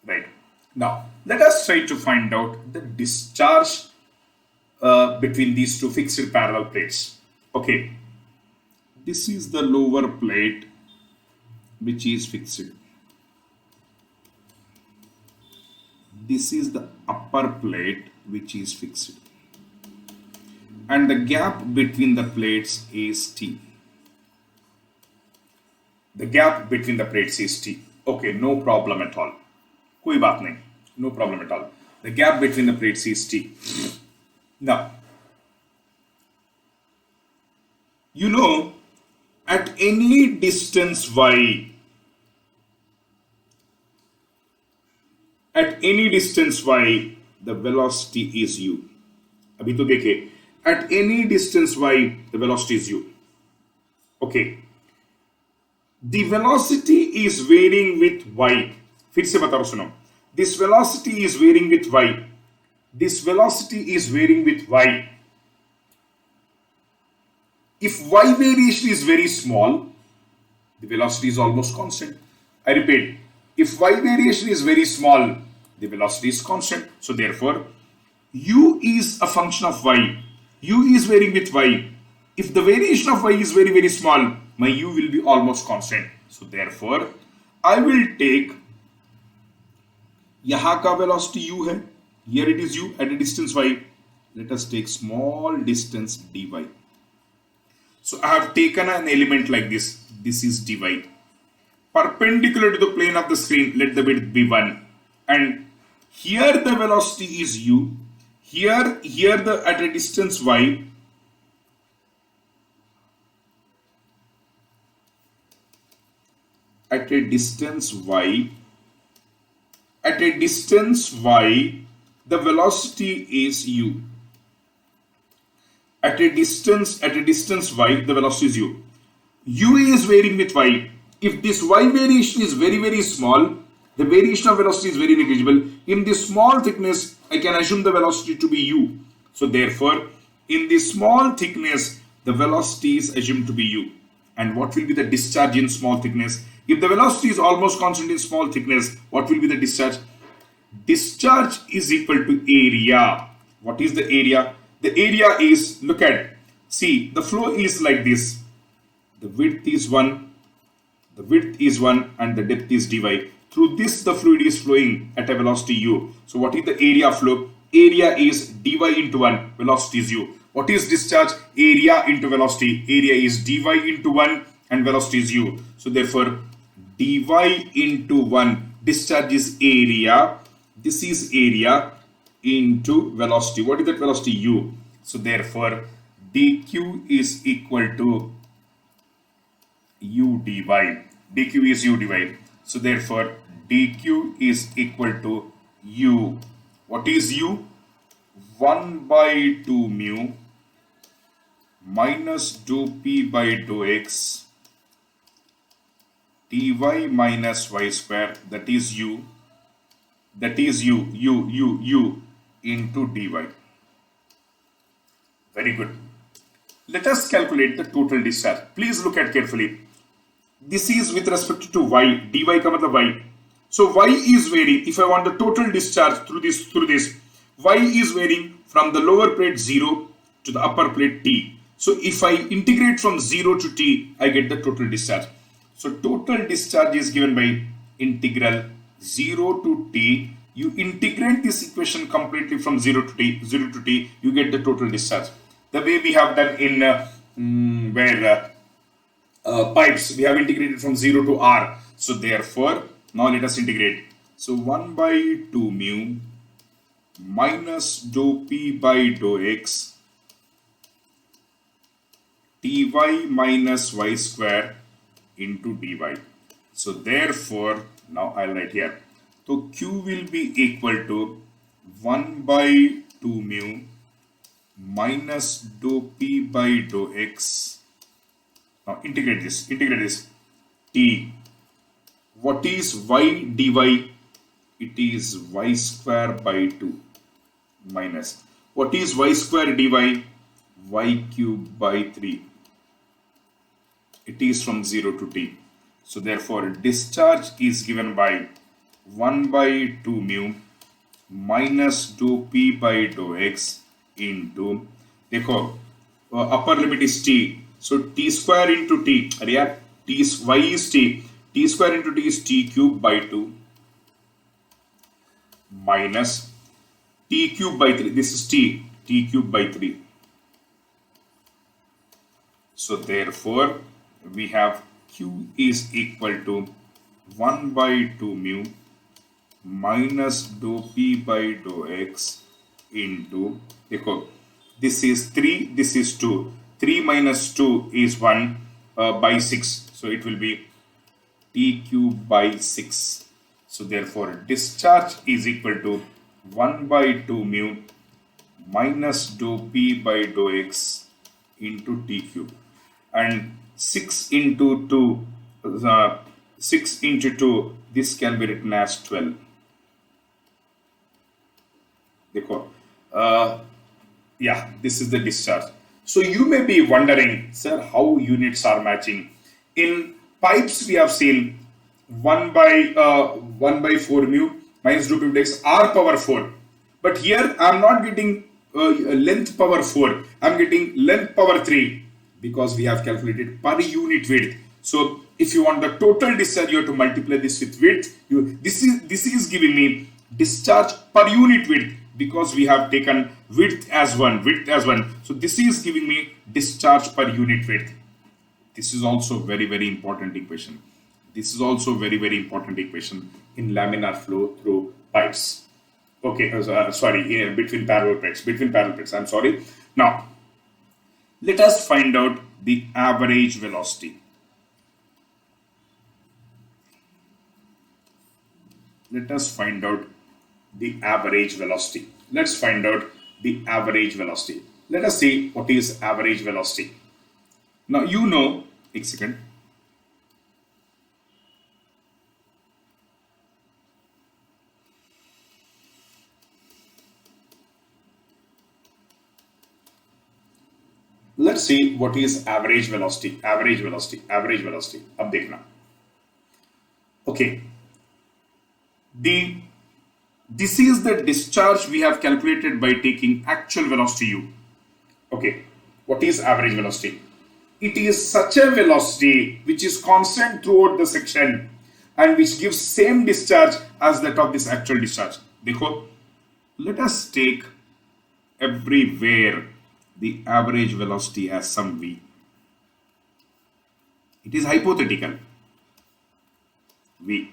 Right. Now, let us try to find out the discharge between these two fixed parallel plates. Okay. This is the lower plate which is fixed. This is the upper plate which is fixed. And the gap between the plates is T. The gap between the plates is T. Okay, no problem at all. कोई बात नहीं. No problem at all. The gap between the plates is T. Now, you know, at any distance y, the velocity is u. अभी तो देखिए, at any distance y, the velocity is u. Okay. The velocity is varying with y. फिर से बता रहा हूं, सुनो. This velocity is varying with y. This velocity is varying with y. If y variation is very small, the velocity is almost constant. I repeat, if y variation is very small, the velocity is constant. So therefore, u is a function of y. U is varying with y. If the variation of y is very, very small, my u will be almost constant. So therefore, I will take यहाँ का velocity u है. Here it is u at a distance y. Let us take small distance dy. So I have taken an element like this. This is dy. Perpendicular to the plane of the screen, let the width be 1. And here the velocity is u. Here the at a distance y. At a distance y, the velocity is u. At a distance y, the velocity is u. U is varying with y. If this y variation is very, very small, the variation of velocity is very negligible. In this small thickness, I can assume the velocity to be u. So therefore, in this small thickness, the velocity is assumed to be u. And what will be the discharge in small thickness? If the velocity is almost constant in small thickness, what will be the discharge? Discharge is equal to area. What is the area? The area is, look at, see, the flow is like this. The width is 1, and the depth is dy. Through this, the fluid is flowing at a velocity u. So what is the area of flow? Area is dy into 1, velocity is u. What is discharge? Area into velocity. Area is dy into 1 and velocity is u. So therefore, dy into 1, discharge is area. This is area into velocity. What is that velocity? U. So therefore, dq is equal to u dy. dq is u dy. So therefore, dq is equal to u. What is u? 1 by 2 mu minus dou p by dou x dy minus y square, that is u. That is u into dy. Very good. Let us calculate the total discharge. Please look at carefully. This is with respect to y. dy का मतलब y. So y is varying. If I want the total discharge through this, y is varying from the lower plate 0 to the upper plate t. So if I integrate from 0 to t, I get the total discharge. So total discharge is given by integral 0 to t. You integrate this equation completely from 0 to t, you get the total discharge. The way we have done in pipes, we have integrated from 0 to r. So therefore, now let us integrate. So 1 by 2 mu minus dou p by dou x dy minus y square into dy. So therefore, now I'll write here. So q will be equal to 1 by 2 mu minus dou p by dou x. Now integrate this, t. What is y dy? It is y square by 2 minus. What is y square dy? Y cube by 3. It is from 0 to t. So therefore discharge is given by 1 by 2 mu minus dou p by dou x into, देखो upper limit is t. So t square into t, y is t. T square into t is t cube by 2 minus t cube by 3. This is t cube by 3. So therefore, we have q is equal to 1 by 2 mu minus dou p by dou x into, देखो, this is 3, this is 2. 3 minus 2 is 1 by 6. So it will be t cube by 6. So therefore discharge is equal to 1 by 2 mu minus dou p by dou x into t cube. And 6 into 2, 6 into 2, this can be written as 12. Yeah, this is the discharge. So you may be wondering, sir, how units are matching. In pipes, we have seen 1 by 4 mu minus dou p by x r power 4. But here I am not getting length power 4. I am getting length power 3 because we have calculated per unit width. So if you want the total discharge, you have to multiply this with width. This is giving me discharge per unit width because we have taken width as 1. So this is giving me discharge per unit width. This is also very, very important equation. This is also very, very important equation in laminar flow through pipes. Okay, sorry, between parallel plates. I'm sorry. Now, let us find out the average velocity. Let us find out the average velocity. Let's find out the average velocity. Let us see what is average velocity. Now you know, a second. Let's see what is average velocity. Average velocity. Ab dekhna. Okay. This is the discharge we have calculated by taking actual velocity u. Okay, what is average velocity? It is such a velocity which is constant throughout the section and which gives same discharge as that of this actual discharge. Dekho, let us take everywhere the average velocity as some v. It is hypothetical. V.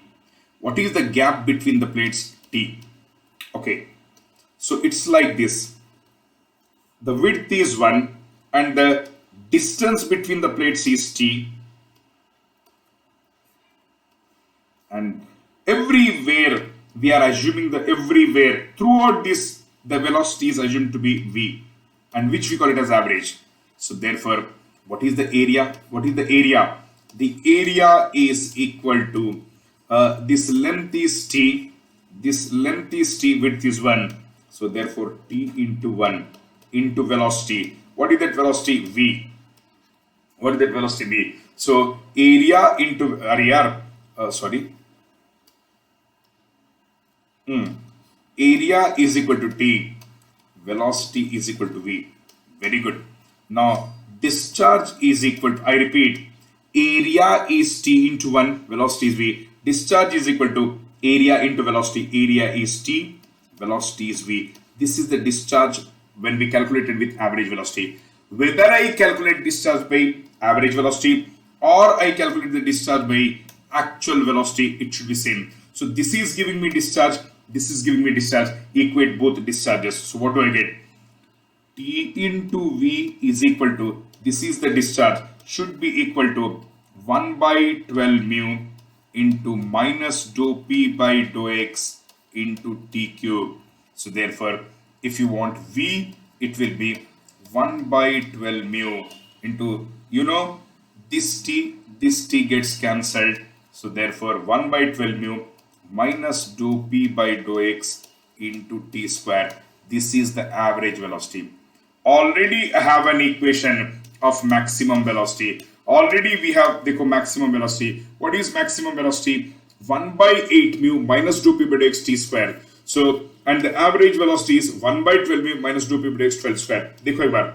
What is the gap between the plates? T. Okay, so it's like this. The width is 1 and the distance between the plates is t. And everywhere we are assuming that everywhere throughout this the velocity is assumed to be v, and which we call it as average. So therefore, what is the area? The area is equal to this length is t, width is 1. So therefore t into 1 into velocity. What is that velocity? V. So area into area, Area is equal to T, velocity is equal to V. Very good. Now, discharge is equal to, I repeat, area is T into 1, velocity is V. Discharge is equal to area into velocity. Area is T, velocity is V. This is the discharge when we calculated with average velocity. Whether I calculate discharge by average velocity or I calculate the discharge by actual velocity, it should be same. So this is giving me discharge, this is giving me discharge, equate both discharges. So what do I get? T into V is equal to, this is the discharge, should be equal to 1 by 12 mu into minus dou P by dou X into T cube. So therefore, if you want V, it will be 1 by 12 mu into, this T gets cancelled. So therefore, 1 by 12 mu minus dou P by dou X into T square. This is the average velocity. Already I have an equation of maximum velocity. Already we have maximum velocity. What is maximum velocity? 1 by 8 mu minus dou P by dou X T square. So, and the average velocity is 1 by 12 mu minus dou P by dou X 12 square. देखो एक बार.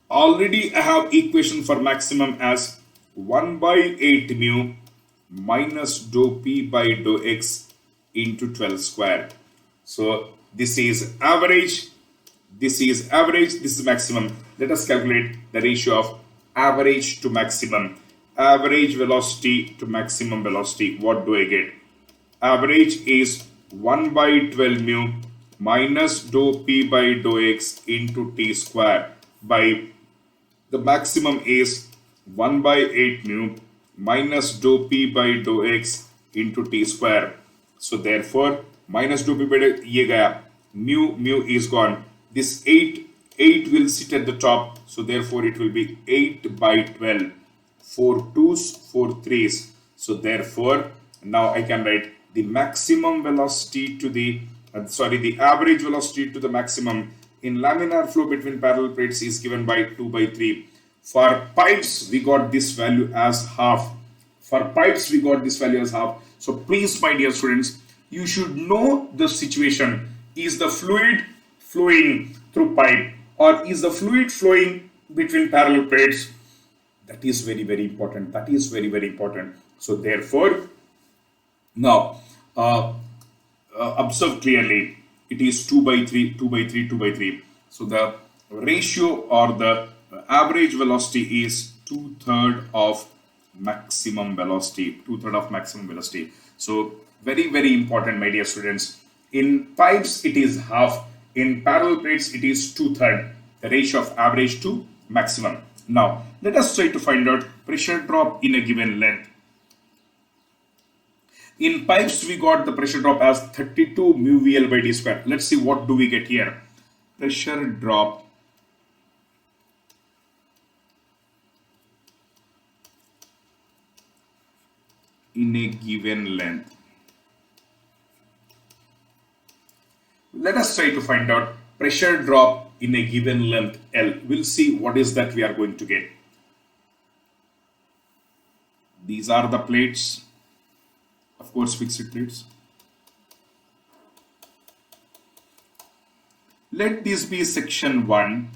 Already I have equation for maximum as 1 by 8 mu minus dou P by dou X into 12 square. So this is average, this is average, this is maximum. Let us calculate the ratio of average to maximum. Average velocity to maximum velocity. What do I get? Average is 1 by 12 mu minus dou P by dou X into T square by the maximum is 1 by 8 mu minus dou P by dou X into T square. So therefore, minus dou P by dou X, ये गया, mu is gone. This 8 will sit at the top. So therefore, it will be 8 by 12. 4 2s, 4 3s. So therefore, now I can write the maximum velocity to the, the average velocity to the maximum in laminar flow between parallel plates is given by 2 by 3. For pipes, we got this value as half. For pipes, we got this value as half. So please, my dear students, you should know the situation. Is the fluid flowing through pipe or is the fluid flowing between parallel plates? That is very, very important. That is very, very important. So therefore, now observe clearly. It is 2 by 3, 2 by 3, 2 by 3. So the ratio or the average velocity is 2/3 of maximum velocity. 2/3 of maximum velocity. So very, very important, my dear students. In pipes, it is half. In parallel plates, it is 2/3. The ratio of average to maximum. Now, let us try to find out pressure drop in a given length. In pipes, we got the pressure drop as 32 mu VL by D square. Let's see what do we get here. Pressure drop in a given length. Let us try to find out pressure drop in a given length L. We'll see what is that we are going to get. These are the plates, of course, fixed plates. Let this be section 1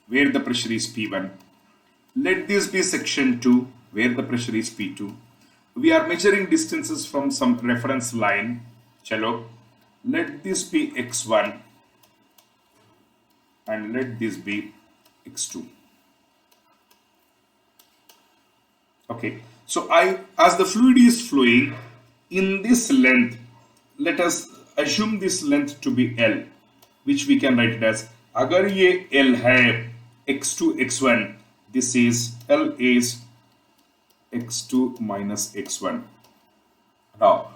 where the pressure is P1. Let this be section 2 where the pressure is P2. We are measuring distances from some reference line. Chalo. Let this be x1 and let this be x2. Okay, so as the fluid is flowing in this length, let us assume this length to be L, which we can write it as, agar ye L hai x2 x1, this is L is x2 minus x1. Now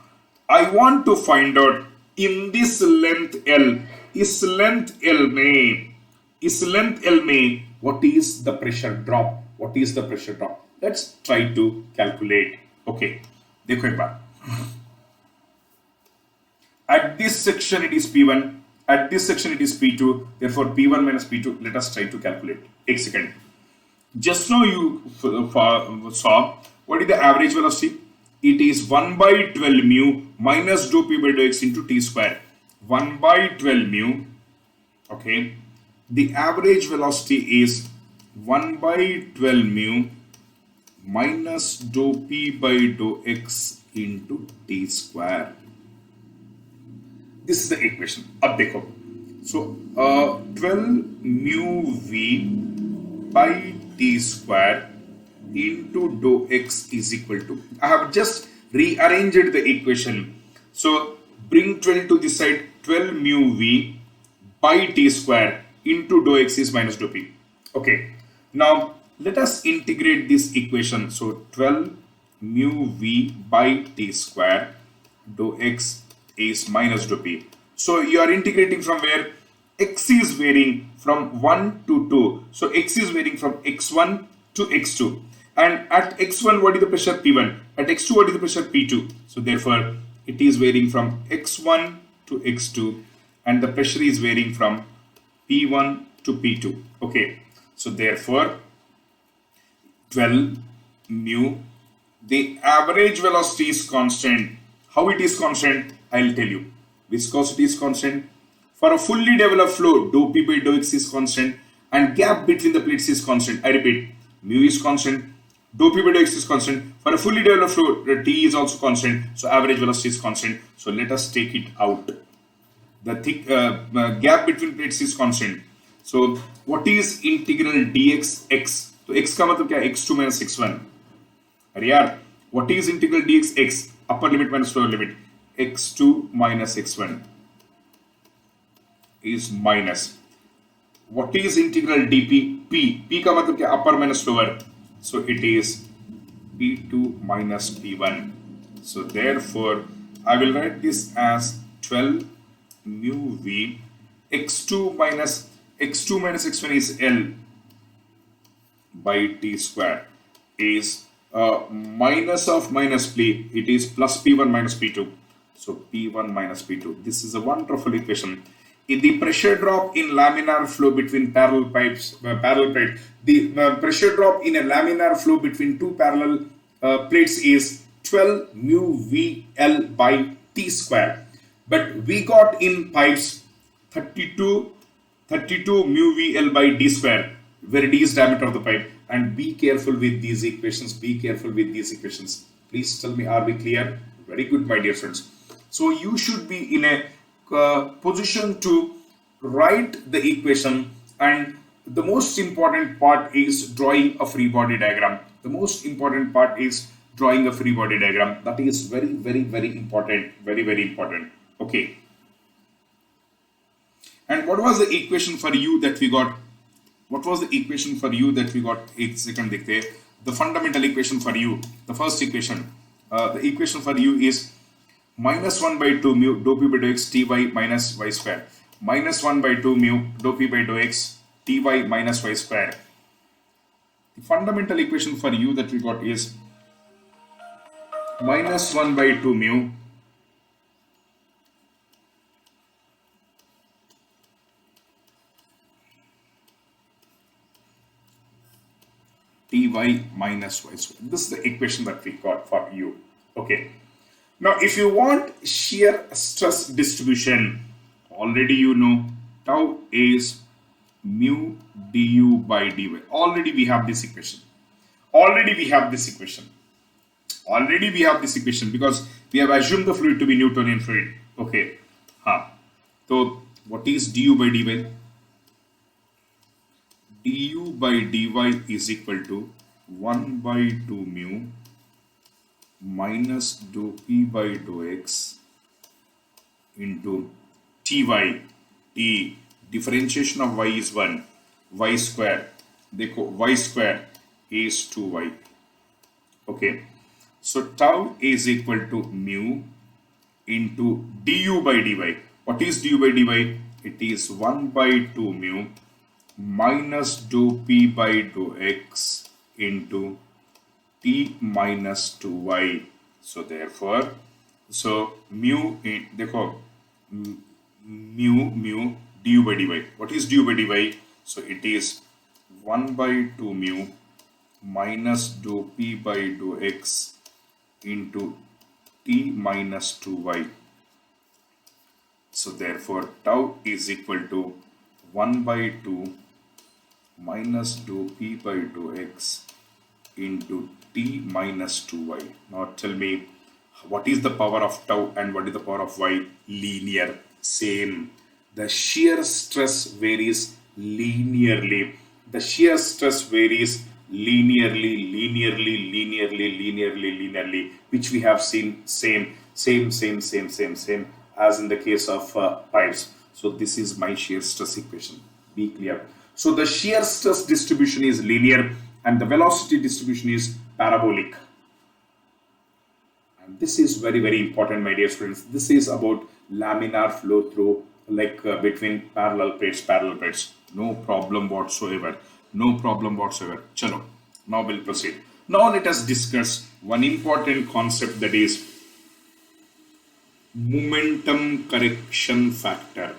I want to find out in this length L, is length L mein what is the pressure drop? What is the pressure drop? Let's try to calculate. Okay, देखो एक बार. At this section it is P1, at this section it is P2, therefore P1 minus P2. Let us try to calculate. एक second. Just now you saw what is the average velocity. it is 1 by 12 mu minus dou p by dou x into t square. 1 by 12 mu, okay, the average velocity is 1 by 12 mu minus dou p by dou x into t square. This is the equation. अब देखो, so 12 mu v by t square into dou x is equal to, I have just rearranged the equation. So bring 12 to this side, 12 mu v by t square into dou x is minus dou p. Okay, now let us integrate this equation. So 12 mu v by t square dou x is minus dou p. So you are integrating from where? X is varying from 1 to 2. So x is varying from x1 to x2. And at x1, what is the pressure? P1. At x2, what is the pressure? P2. So therefore, it is varying from x1 to x2, and the pressure is varying from P1 to P2. Okay. So therefore, 12 mu, the average velocity is constant. How it is constant? I'll tell you. Viscosity is constant. For a fully developed flow, dou p by dou x is constant, and gap between the plates is constant. I repeat, mu is constant, dou p by dou x is constant. For a fully developed flow, t is also constant, so average velocity is constant. So let us take it out. The thick gap between plates is constant. So what is integral dx x? So x का मतलब क्या? x2 minus x1. अरे यार, what is integral dx x? Upper limit minus lower limit. x2 minus x1 is minus. What is integral dp? p. p का मतलब क्या? Upper minus lower. So it is p2 minus p1. So therefore, I will write this as 12 mu v. x2 minus x1 is L by t square is minus of minus p. It is plus p1 minus p2. So p1 minus p2. This is a wonderful equation. In the pressure drop in laminar flow between parallel pipes, the pressure drop in a laminar flow between two parallel plates is 12 mu v L by t square. But we got in pipes 32 mu v L by d square, where d is diameter of the pipe. And be careful with these equations. Be careful with these equations. Please tell me, are we clear? Very good, my dear friends. So you should be in a position to write the equation, and the most important part is drawing a free body diagram. The most important part is drawing a free body diagram. That is very, very, very important. Very, very important. Okay. And what was the equation for u that we got? What was the equation for u that we got? एक second देखते हैं. The fundamental equation for u, the first equation, the equation for u is minus 1 by 2 mu dou p by dou x ty minus y square. Minus 1 by 2 mu dou p by dou x ty minus y square. The fundamental equation for u that we got is minus 1 by 2 mu ty minus y square. This is the equation that we got for u. Okay. Now, if you want shear stress distribution, already you know tau is mu du by dy. Already we have this equation. Already we have this equation. Already we have this equation because we have assumed the fluid to be Newtonian fluid. Okay. So what is du by dy? Du by dy is equal to 1 by 2 mu minus dou p by dou x into ty. T, differentiation of y is 1, y square, देखो y square is 2y. Okay, so tau is equal to mu into du by dy. What is du by dy? It is 1 by 2 mu minus dou p by dou x into t minus 2y. So therefore, so mu in, देखो mu du by dy. What is du by dy? So it is 1 by 2 mu minus dou p by dou x into t minus 2y. So therefore tau is equal to 1 by 2 minus dou p by dou x into t minus 2y. Now tell me, what is the power of tau and what is the power of y? Linear. Same. The shear stress varies linearly. The shear stress varies linearly, which we have seen same as in the case of pipes. So this is my shear stress equation. Be clear. So the shear stress distribution is linear and the velocity distribution is parabolic. And this is very important, my dear students. This is about laminar flow through, like between parallel plates. No problem whatsoever. Chalo. Now we'll proceed. Now let us discuss one important concept, that is momentum correction factor.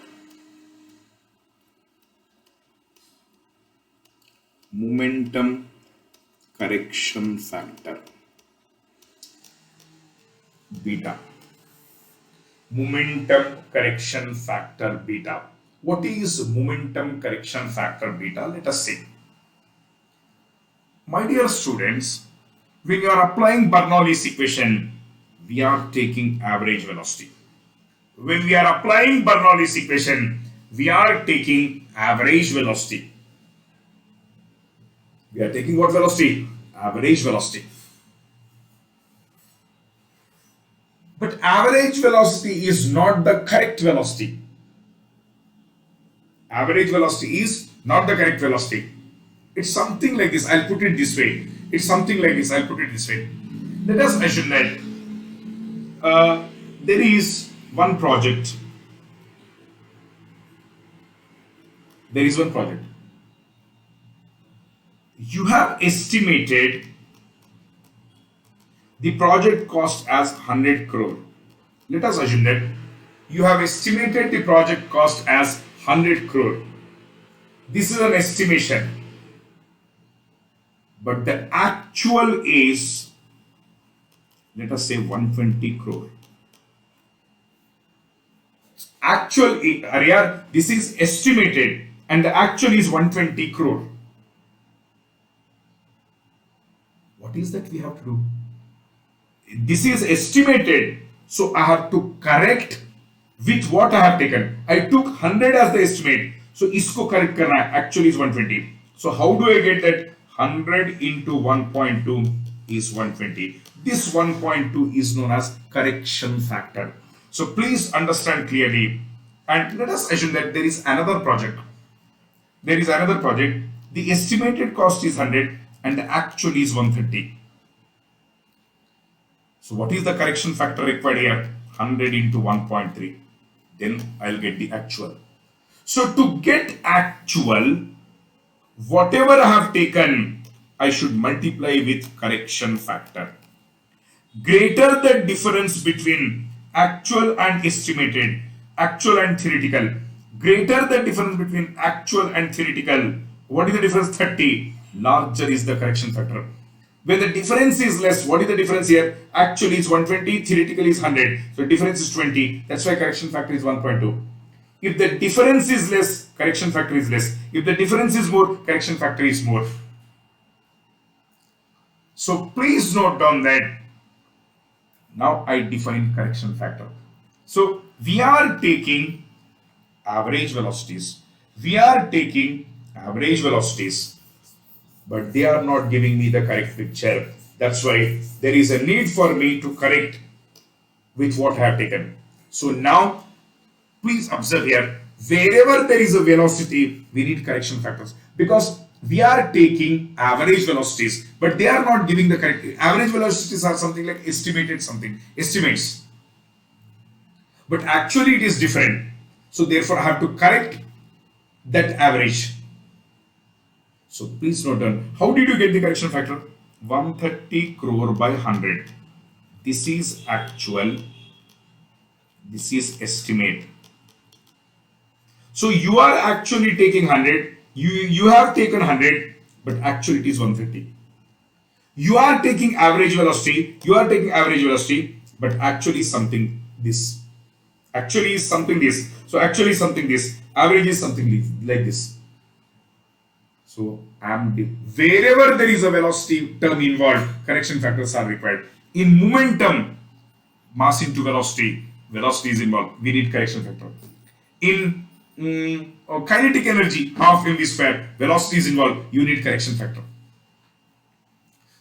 Momentum correction factor, beta. Momentum correction factor beta. What is momentum correction factor beta? Let us see. My dear students, when you are applying Bernoulli's equation, we are taking average velocity. When we are applying Bernoulli's equation, we are taking average velocity. We are taking what velocity? Average velocity. But average velocity is not the correct velocity. Average velocity is not the correct velocity. It's something like this. I'll put it this way. It's something like this. I'll put it this way. Let us assume that there is one project. You have estimated the project cost as 100 crore. Let us assume that you have estimated the project cost as 100 crore. This is an estimation. But the actual is, let us say, 120 crore. This is estimated and the actual is 120 crore. What is that we have to do? This is estimated, so I have to correct with what I have taken. I took 100 as the estimate, so isko correct karna hai. Actually is 120. So how do I get that? 100 into 1.2 is 120. This 1.2 is known as correction factor. So please understand clearly, and let us assume that there is another project. The estimated cost is 100 and the actual is 130. So what is the correction factor required here? 100 into 1.3. Then I'll get the actual. So to get actual, whatever I have taken, I should multiply with correction factor. Greater the difference between actual and estimated, actual and theoretical. Greater the difference between actual and theoretical. What is the difference? 30. Larger is the correction factor. When the difference is less, what is the difference here? Actually is 120, theoretical is 100. So difference is 20. That's why correction factor is 1.2. If the difference is less, correction factor is less. If the difference is more, correction factor is more. So please note down that now I define correction factor. So we are taking average velocities. But they are not giving me the correct picture. That's why there is a need for me to correct with what I have taken. So now, please observe here, wherever there is a velocity, we need correction factors, because we are taking average velocities, but they are not giving the correct. Average velocities are something like estimates. But actually it is different. So therefore I have to correct that average. So please note down, how did you get the correction factor? 130 crore by 100. This is actual. This is estimate. So you are actually taking 100. You have taken 100, but actually it is 150. You are taking average velocity, but actually something this. Actually is something this. So actually something this. Average is something like this. So wherever there is a velocity term involved, correction factors are required. In momentum, mass into velocity, velocity is involved. We need correction factor. In kinetic energy, half mv square, velocity is involved. You need correction factor.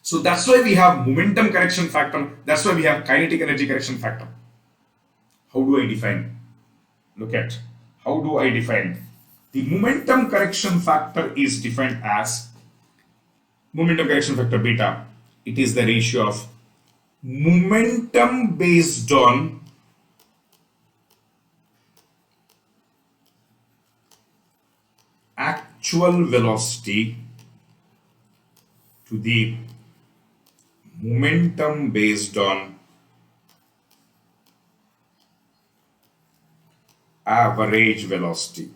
So that's why we have momentum correction factor. That's why we have kinetic energy correction factor. How do I define? Look at how do I define? The momentum correction factor is defined as momentum correction factor beta. It is the ratio of momentum based on actual velocity to the momentum based on average velocity.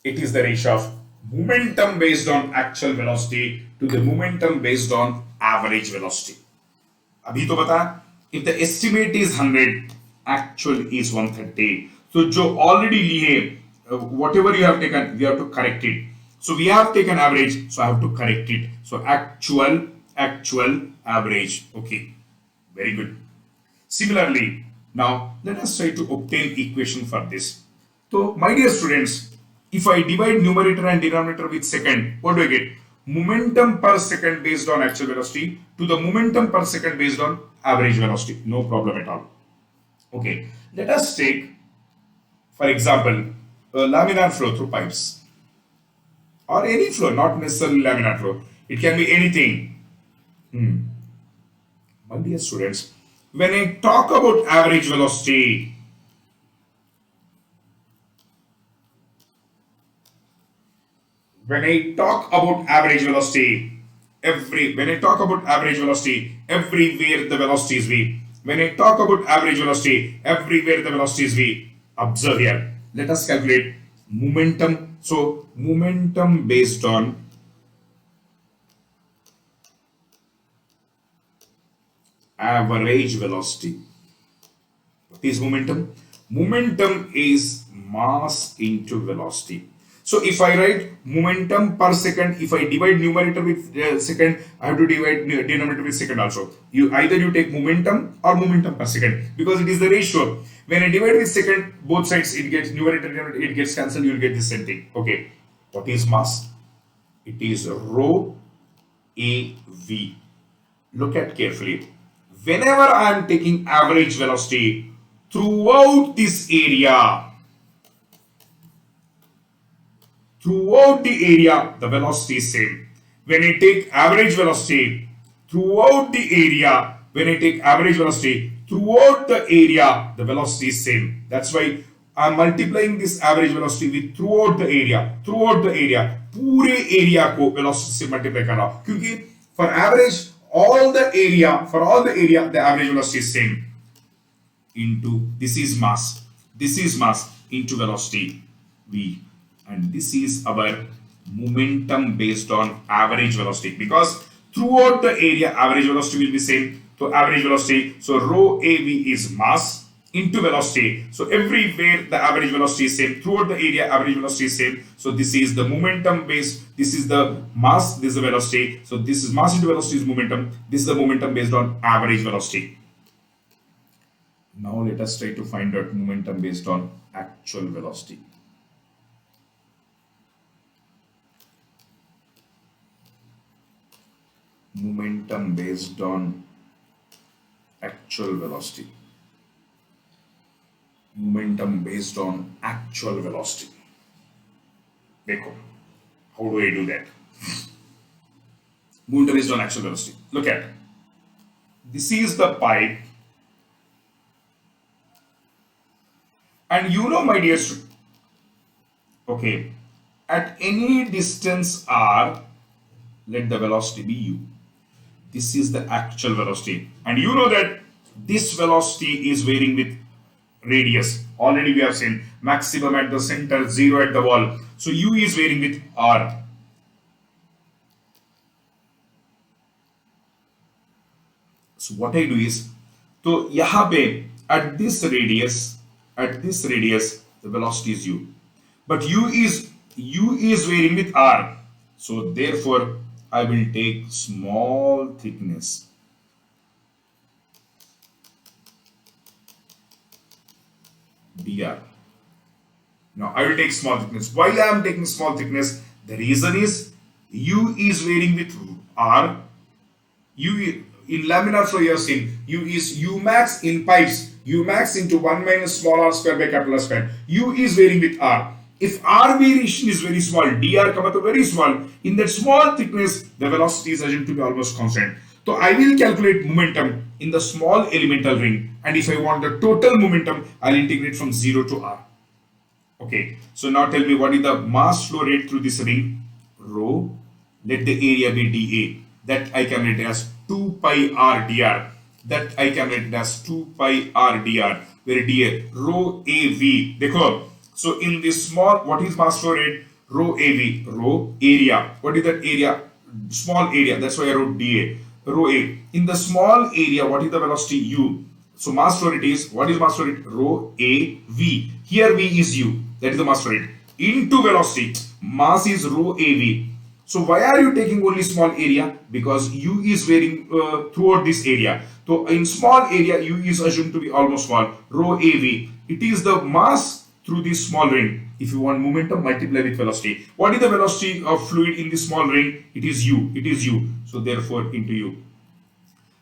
It is the ratio of momentum based on actual velocity to the momentum based on average velocity. अभी तो बता, if the estimate is 100, actual is 130. So जो already लिए, whatever you have taken, we have to correct it. So we have taken average, so I have to correct it. So actual, average. Okay, very good. Similarly, now let us try to obtain equation for this. So my dear students, if I divide numerator and denominator with second, what do I get? Momentum per second based on actual velocity to the momentum per second based on average velocity. No problem at all. Okay, let us take, for example, a laminar flow through pipes or any flow, not necessarily laminar flow. It can be anything. My dear students, when I talk about average velocity, when I talk about average velocity, everywhere the velocity is v. When I talk about average velocity, everywhere the velocity is v. Observe here. Let us calculate momentum. So momentum based on average velocity. What is momentum? Momentum is mass into velocity. So if I write momentum per second, if I divide numerator with second, I have to divide denominator with second also. You take momentum or momentum per second, because it is the ratio. When I divide with second, both sides, it gets numerator, denominator, it gets cancelled, you will get the same thing. Okay. What is mass? It is rho AV. Look at carefully. Whenever I am taking average velocity throughout this area, the velocity is same. When I take average velocity throughout the area, the velocity is same. That's why I'm multiplying this average velocity with throughout the area. पूरे area को velocity से multiply कर रहा हूं, क्योंकि for average all the area the average velocity is same. Into this is mass into velocity v, and this is our momentum based on average velocity, because throughout the area average velocity will be same. So average velocity, so rho av is mass into velocity. So everywhere the average velocity is same, throughout the area average velocity is same. So this is the momentum based, this is the mass, this is the velocity. So this is mass into velocity is momentum, this is the momentum based on average velocity. Now let us try to find out momentum based on actual velocity. Momentum based on actual velocity. Momentum based on actual velocity. Dekho, how do I do that? Momentum based on actual velocity. Look at, this is the pipe, and you know, my dear student, okay, at any distance r, let the velocity be u. This is the actual velocity, and you know that this velocity is varying with radius. Already we have seen maximum at the center, 0 at the wall. So u is varying with r. So what I do is, तो यहाँ पे at this radius the velocity is u, but u is varying with r, so therefore I will take small thickness dr. Now I will take small thickness. Why I am taking small thickness? The reason is u is varying with r. U in laminar flow you have seen u is u max in pipes, u max into 1 minus small r square by capital R square. U is varying with r. If r variation is very small, dr come to very small, in that small thickness the velocity is assumed to be almost constant. So I will calculate momentum in the small elemental ring, and if I want the total momentum, I'll integrate from 0 to r. Okay, so now tell me what is the mass flow rate through this ring? Rho, let the area be dA. That I can write as 2 pi r dr. That I can write as 2 pi r dr, where dA, rho AV. Dekho, so in this small, what is mass flow rate? Rho AV, rho area. What is that area? Small area, that's why I wrote dA. Rho A. In the small area, what is the velocity? U. So mass flow rate is, what is mass flow rate? Rho AV. Here V is U. That is the mass flow rate. Into velocity. Mass is rho AV. So why are you taking only small area? Because U is varying throughout this area. So in small area, U is assumed to be almost small. Rho AV. It is the mass through this small ring. If you want momentum, multiply with velocity. What is the velocity of fluid in this small ring? It is U. It is U. So therefore into U.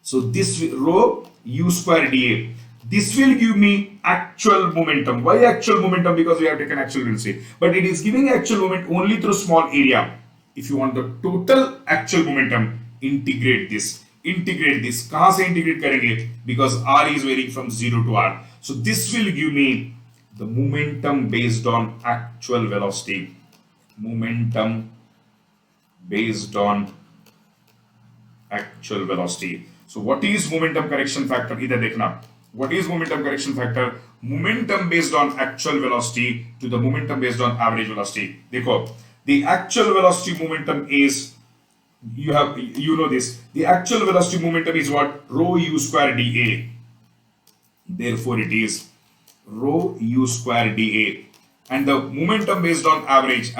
So this rho u square dA. This will give me actual momentum. Why actual momentum? Because we have taken actual velocity. But it is giving actual moment only through small area. If you want the total actual momentum, integrate this. Integrate this. कहाँ से integrate करेंगे? Because r is varying from 0 to r. So this will give me the momentum based on actual velocity. Momentum based on actual velocity. So what is momentum correction factor? इधर देखना. What is momentum correction factor? Momentum based on actual velocity to the momentum based on average velocity. देखो, the actual velocity momentum is, you know this. The actual velocity momentum is what? Rho u square dA. Therefore it is rho u square dA. And the momentum based on average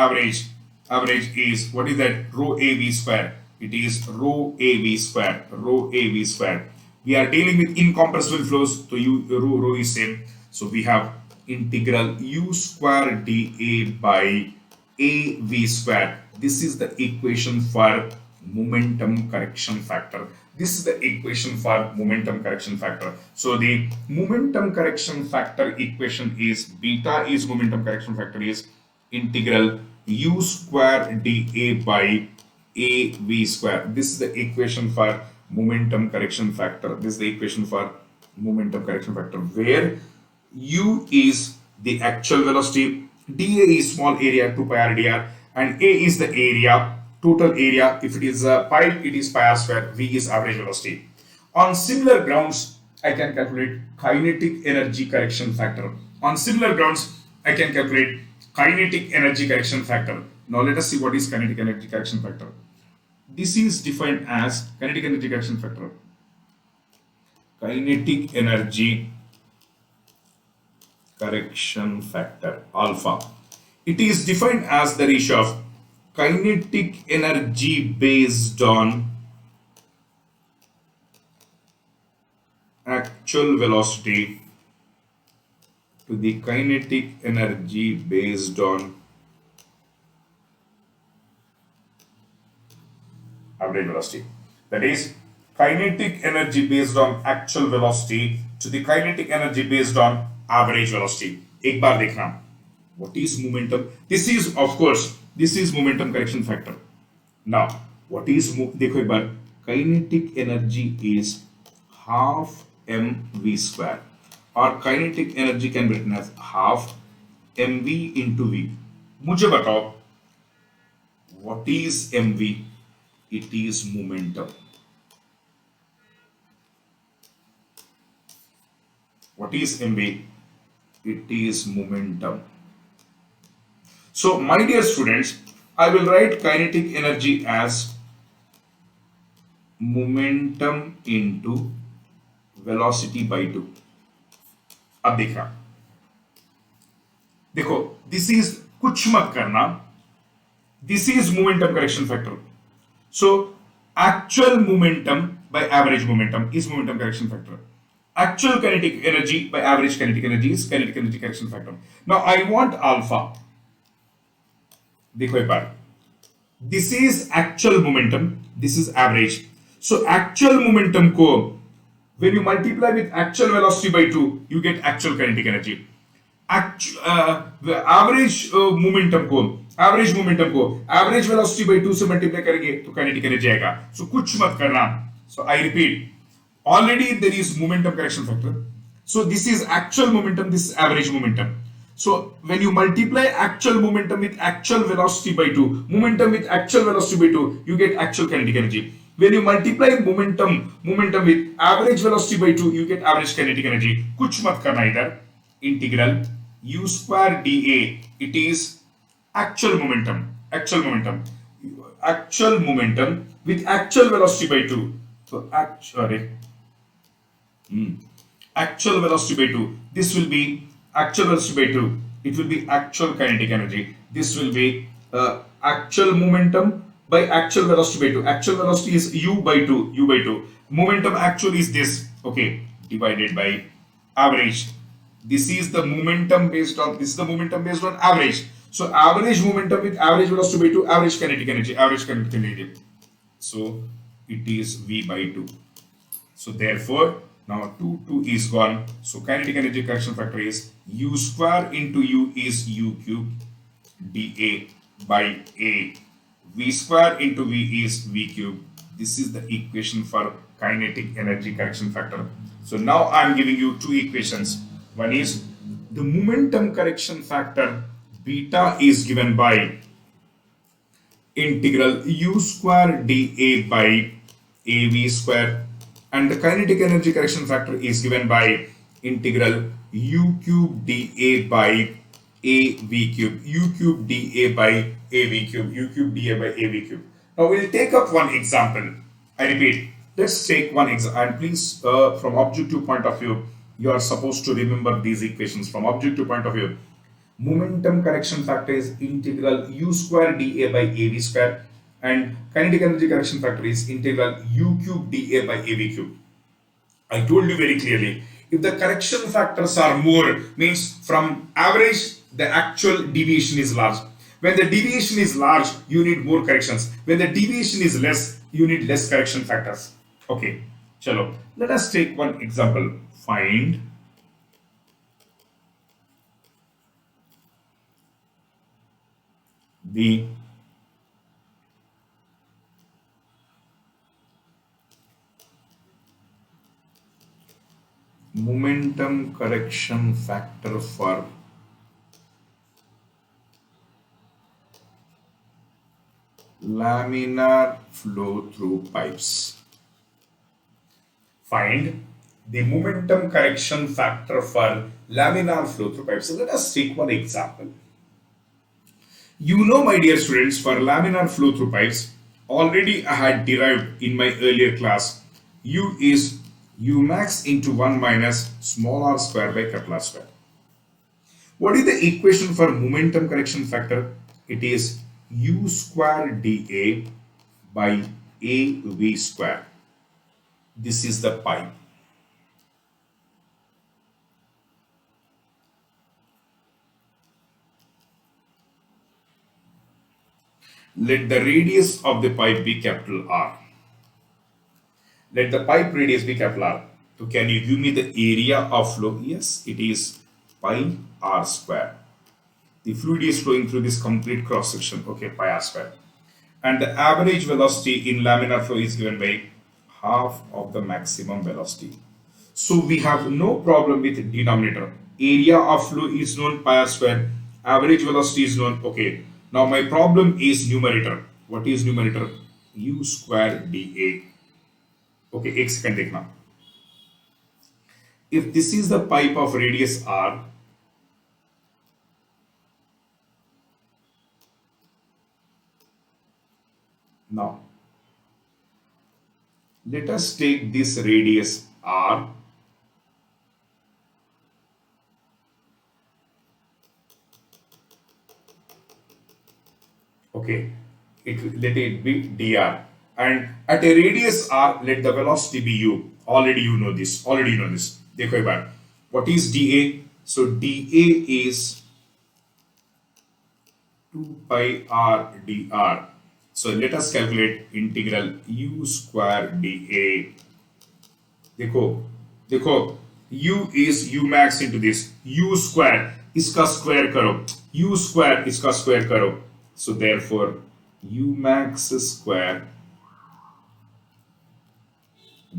is, what is that? Rho AV square. It is rho AV square. Rho AV square. We are dealing with incompressible flows, so rho is same. So we have integral u square dA by AV square. This is the equation for momentum correction factor. This is the equation for momentum correction factor. So the momentum correction factor equation is, beta is momentum correction factor is integral u square dA by AV square. This is the equation for momentum correction factor. This is the equation for momentum correction factor, where u is the actual velocity, dA is small area 2 pi r dr, and A is the area, total area. If it is a pipe, it is pi r square. V is average velocity. On similar grounds, I can calculate kinetic energy correction factor. On similar grounds, I can calculate kinetic energy correction factor. Now let us see what is kinetic energy correction factor. This is defined as kinetic energy correction factor. Kinetic energy correction factor alpha. It is defined as the ratio of kinetic energy based on actual velocity to the kinetic energy based on average velocity. That is, kinetic energy based on actual velocity to the kinetic energy based on average velocity. एक बार देखना. What is momentum? This is, of course, this is momentum correction factor. Now, what is, देखो एक बार, kinetic energy is half mv square, or kinetic energy can be written as half mv into v. मुझे बताओ, what is mv? It is momentum. What is mv? It is momentum. So, my dear students, I will write kinetic energy as momentum into velocity by 2। अब देखना, देखो this is, कुछ मत करना, this is momentum correction factor. So actual momentum by average momentum is momentum correction factor. Actual kinetic energy by average kinetic energy is kinetic energy correction factor. Now I want alpha. देखो एक बार, this is actual momentum, this is average. So actual momentum को when you multiply with actual velocity by 2, you get actual kinetic energy. Average velocity by 2 से multiply करेंगे तो kinetic energy आएगा। सो कुछ मत करना। So I repeat, already there is momentum correction factor, so this is actual momentum, this is average momentum. So when you multiply actual momentum with actual velocity by 2, momentum with actual velocity by 2, you get actual kinetic energy. When you multiply momentum with average velocity by 2, you get average kinetic energy. कुछ मत करना इधर। Integral u square dA, it is actual momentum, actual momentum with actual velocity by 2. So actual velocity by 2, this will be actual velocity by 2, it will be actual kinetic energy. This will be actual momentum by actual velocity by 2. Actual velocity is u by 2, momentum actual is this, okay, divided by average. This is the momentum based on average. So average momentum with average velocity by 2, average kinetic energy. So it is v by 2. So therefore now 2 is gone. So kinetic energy correction factor is u square into u is u cube dA by a. V square into v is v cube. This is the equation for kinetic energy correction factor. So now I am giving you two equations. One is the momentum correction factor beta is given by integral u square dA by av square, and the kinetic energy correction factor is given by integral u cube dA by av cube, u cube dA by av cube, u cube dA by av cube. Now we'll take up one example. I repeat, let's take one example, and please from objective point of view, you are supposed to remember these equations. From objective point of view, momentum correction factor is integral u square dA by av square, and kinetic energy correction factor is integral u cube dA by av cube. I told you very clearly, if the correction factors are more, means from average the actual deviation is large. When the deviation is large, you need more corrections. When the deviation is less, you need less correction factors. Okay, chalo, let us take one example. Find the momentum correction factor for laminar flow through pipes. Find the momentum correction factor for laminar flow through pipes. So let us take one example. You know, my dear students, for laminar flow through pipes, already I had derived in my earlier class, U is U max into 1 minus small r square by capital R square. What is the equation for momentum correction factor? It is U square dA by AV square. This is the pipe. Let the radius of the pipe be capital R. Let the pipe radius be capital R. So can you give me the area of flow? Yes, it is pi r square. The fluid is flowing through this complete cross section. Okay, pi r square. And the average velocity in laminar flow is given by half of the maximum velocity. So we have no problem with denominator. Area of flow is known, pi r square. Average velocity is known. Okay. Now my problem is numerator. What is numerator? U square dA. Okay, एक second देखना. If this is the pipe of radius r, now let us take this radius r Okay, let it be dr, and at a radius r, let the velocity be u. Already you know this. Already you know this. देखो एक बार. What is dA? So dA is 2 pi r dr. So let us calculate integral u square dA. देखो देखो u is u max into this u square, इसका square करो, u square इसका square करो. So therefore u max square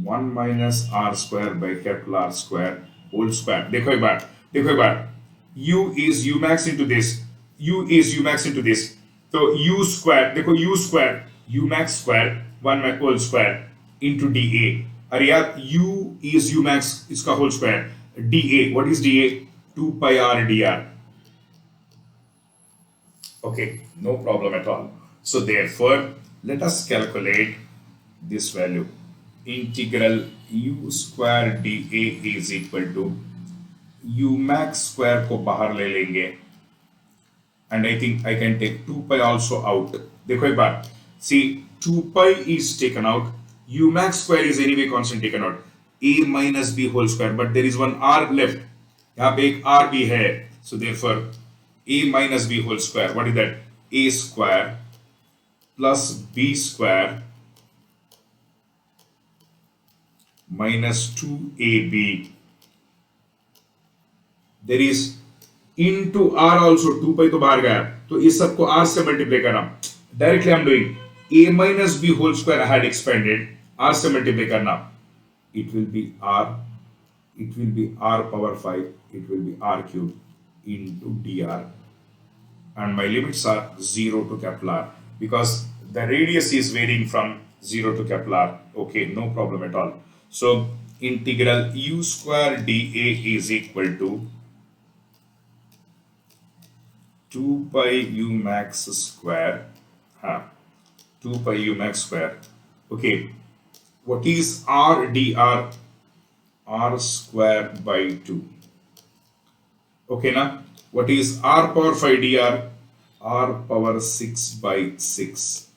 1 minus r square by capital R square whole square. देखो एक बार u is u max into this, u is u max into this, तो u square देखो u square u max square 1 whole square into dA. अरे यार u is u max इसका whole square, dA, what is dA? 2 pi r dr. Okay, no problem at all. So therefore let us calculate this value. Integral u square dA is equal to u max square को बाहर ले लेंगे, and I think I can take 2 pi also out. देखो एक बार, see 2 pi is taken out, u max square is anyway constant taken out, a minus b whole square, but there is one r left, यहाँ पे एक r भी है, so therefore a minus b whole square, what is that? A square plus b square minus 2ab. There is into r also, 2 pi तो बाहर गया, तो इस सबको r से मल्टीप्लाई करना. Directly I'm doing a minus b whole square I had expanded, r से multiply करना. It will be r power 5, it will be r cube into dr, and my limits are 0 to capital R, because the radius is varying from 0 to capital R. Okay, no problem at all. So integral u square dA is equal to 2 pi u max square, 2 pi u max square. Okay, what is r dr? R square by 2. Okay, now what is r power 5 dr? R power 6 by 6.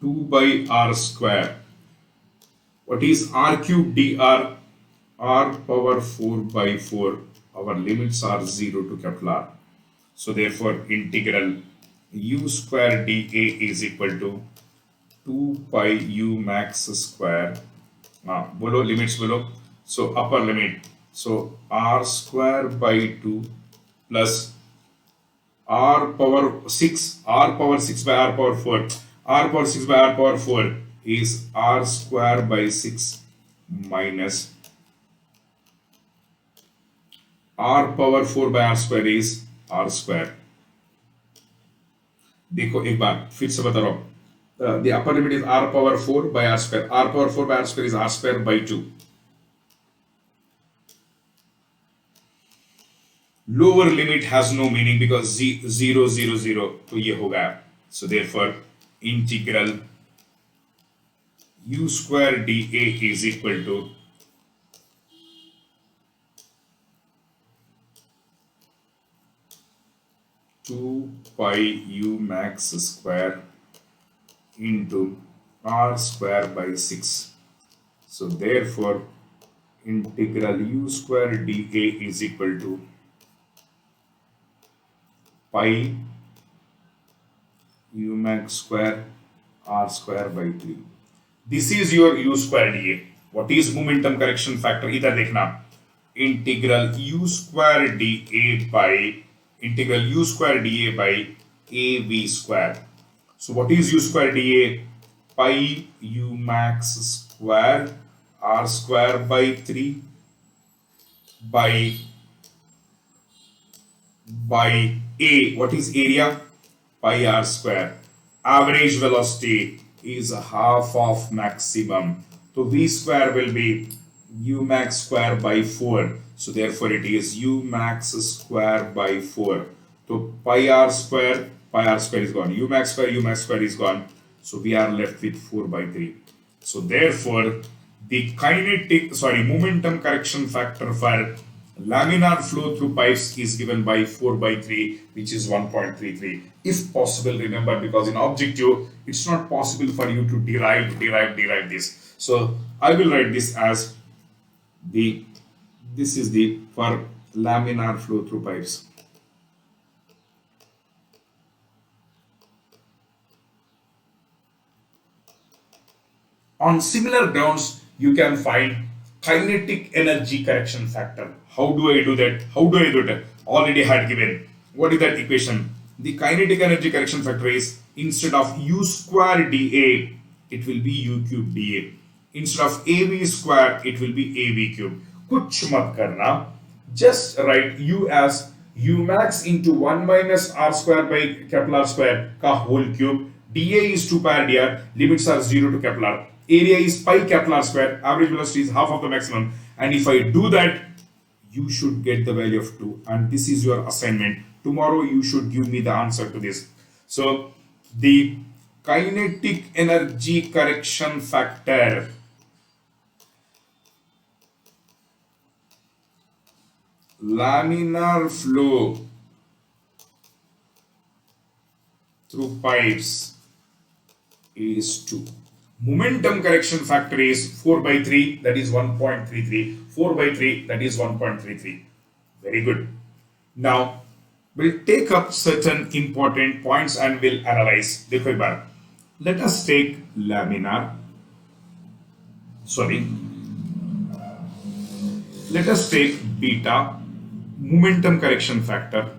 2 by r square. What is r cube dr? R power 4 by 4. Our limits are 0 to capital R. So therefore integral u square dA is equal to 2 pi u max square. बोलो limits बोलो. So upper limit, so r square by 2 plus r power 6, r power 6 by r power 4, r power 6 by r power 4 is r square by 6 minus r power 4 by r square is r square. देखो एक बार फिर से बता रहा हूं, the upper limit is r power 4 by r square, r power 4 by r square is r square by 2. Lower limit has no meaning because 0 0 0 तो ये होगा. So therefore integral u square dA is equal to 2 pi u max square into r square by 6. So therefore integral u square dA is equal to pi u max square r square by 3. This is your u square dA. What is momentum correction factor? इधर देखना, integral u square dA by integral u square dA by av square. So what is u square dA? Pi u max square r square by 3 by a. What is area? Pi r square. Average velocity is half of maximum, so v square will be u max square by 4. So therefore it is u max square by 4. So pi r square is gone, u max square is gone, so we are left with 4 by 3. So therefore the momentum correction factor for laminar flow through pipes is given by 4 by 3, which is 1.33. If possible, remember, because in objective, it's not possible for you to derive this. So I will write this as this is the for laminar flow through pipes. On similar grounds, you can find kinetic energy correction factor. How do I do that? How do I do that? Already had given. What is that equation? The kinetic energy correction factor is, instead of u square dA, it will be u cube dA. Instead of av square, it will be av cube. Kuch mat karna. Just write u as u max into 1 minus r square by capital R square ka whole cube. dA is 2 pi dr. Limits are 0 to capital R. Area is pi capital R square. Average velocity is half of the maximum. And if I do that, you should get the value of 2. And this is your assignment. Tomorrow you should give me the answer to this. So the kinetic energy correction factor laminar flow through pipes is 2. Momentum correction factor is 4 by 3, that is 1.33. 4 by 3, that is 1.33. Very good. Now, we'll take up certain important points and we'll analyze. Dekho ek baar. Let us take laminar. Let us take beta, momentum correction factor.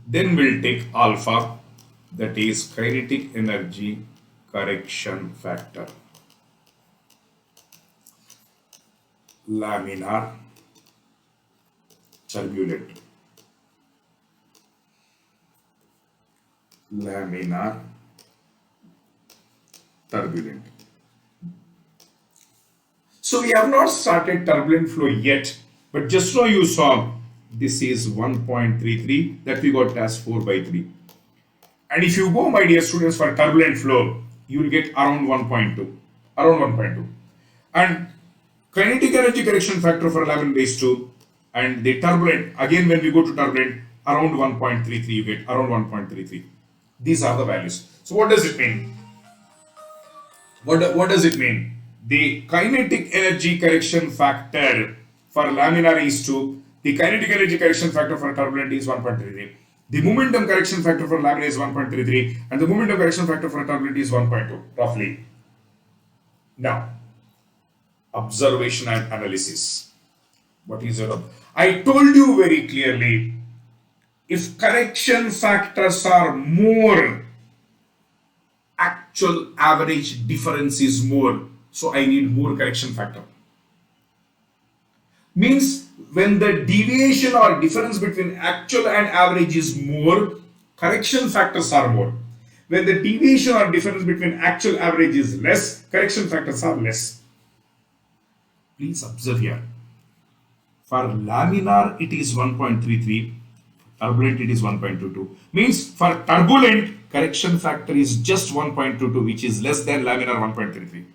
Then we'll take alpha, that is kinetic energy correction factor. Laminar, turbulent. Laminar, turbulent. So we have not started turbulent flow yet, but just so you saw, this is 1.33 that we got as 4 by 3. And if you go, my dear students, for turbulent flow, you will get around 1.2. Around 1.2. And kinetic energy correction factor for laminar is 2. And the turbulent, again when we go to turbulent, around 1.33, you get around 1.33. These are the values. So what does it mean? What does it mean? The kinetic energy correction factor for laminar is 2. The kinetic energy correction factor for turbulent is 1.33. The momentum correction factor for laminar is 1.33 and the momentum correction factor for turbulent is 1.2 roughly. Now, observation and analysis. What is it? I told you very clearly, if correction factors are more, actual average difference is more, so I need more correction factor. Means when the deviation or difference between actual and average is more, correction factors are more. When the deviation or difference between actual average is less, correction factors are less. Please observe here. For laminar it is 1.33, turbulent it is 1.22. Means for turbulent, correction factor is just 1.22, which is less than laminar 1.33.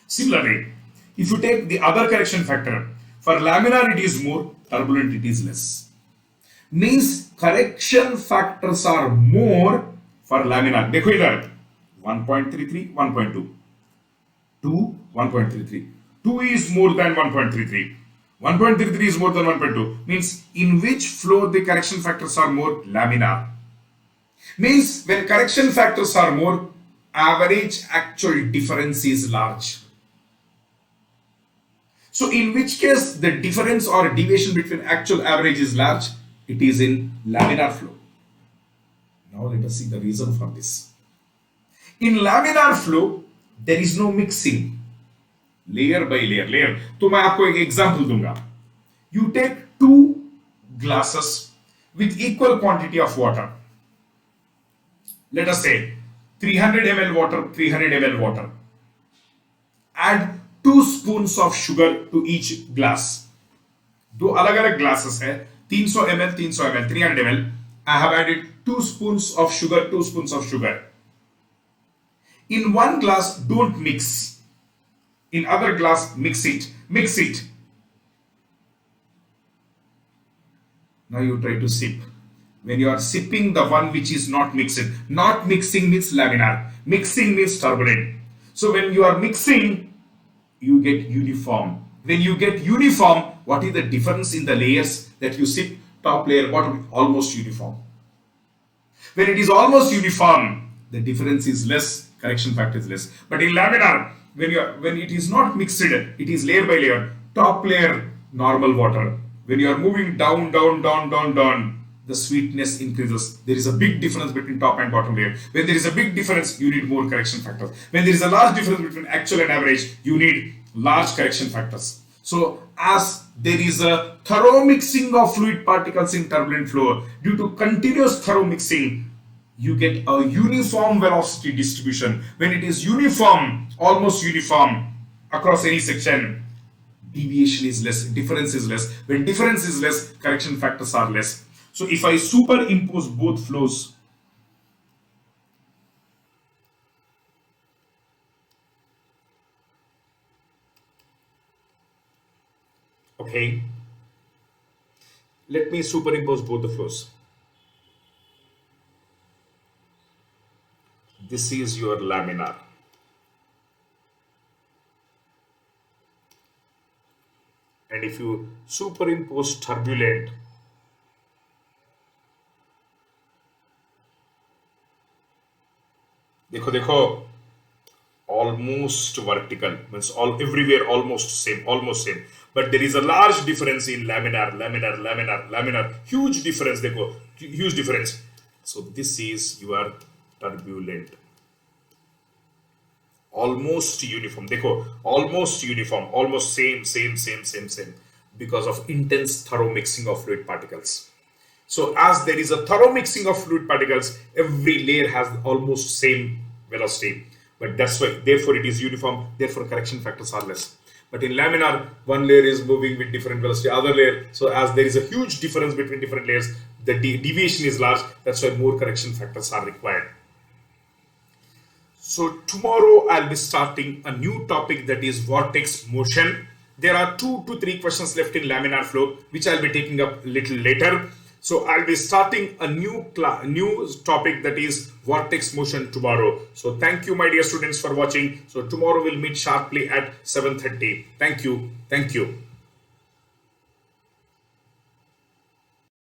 Similarly, if you take the other correction factor, for laminar it is more, turbulent it is less. Means correction factors are more for laminar. Dekho idhar 1.33, 1.2. 2, 1.33. 2 is more than 1.33. 1.33 is more than 1.2. Means in which flow the correction factors are more? Laminar. Means when correction factors are more, average actual difference is large. So in which case the difference or deviation between actual average is large, it is in laminar flow. Now let us see the reason for this. In laminar flow, there is no mixing, layer by layer. तो मैं आपको एक example दूंगा. You take 2 glasses with equal quantity of water. Let us say 300 ml water, 300 ml water. Add 2 spoons of sugar to each glass. दो अलग अलग glasses है, 300 ml, 300 ml, 300 ml. I have added 2 spoons of sugar, 2 spoons of sugar. In one glass, don't mix. In other glass, mix it. Mix it. Now you try to sip. When you are sipping the one which is not mixed, not mixing means laminar. Mixing means turbulent. So when you are mixing, you get uniform. When you get uniform, what is the difference in the layers that you sip? Top layer, bottom, almost uniform. When it is almost uniform, the difference is less, correction factor is less. But in laminar, when it is not mixed, it is layer by layer. Top layer, normal water. When you are moving down, the sweetness increases. There is a big difference between top and bottom layer. When there is a big difference, you need more correction factors. When there is a large difference between actual and average, you need large correction factors. So as there is a thorough mixing of fluid particles in turbulent flow, due to continuous thorough mixing, you get a uniform velocity distribution. When it is uniform, almost uniform across any section, deviation is less, difference is less. When difference is less, correction factors are less. So if I superimpose both flows, okay, let me superimpose both the flows. This is your laminar. And if you superimpose turbulent, देखो almost vertical means all everywhere almost same, but there is a large difference in laminar, huge difference, huge difference. So this is your turbulent, almost uniform, almost uniform, almost same, because of intense thorough mixing of fluid particles. So as there is a thorough mixing of fluid particles, every layer has almost same velocity, but that's why, therefore it is uniform, therefore correction factors are less. But in laminar, one layer is moving with different velocity, other layer, so as there is a huge difference between different layers, the deviation is large, that's why more correction factors are required. So tomorrow I'll be starting a new topic, that is vortex motion. There are 2 to 3 questions left in laminar flow, which I'll be taking up a little later. So I'll be starting a new topic, that is vortex motion, tomorrow. So thank you, my dear students, for watching. So tomorrow we'll meet sharply at 7:30. Thank you.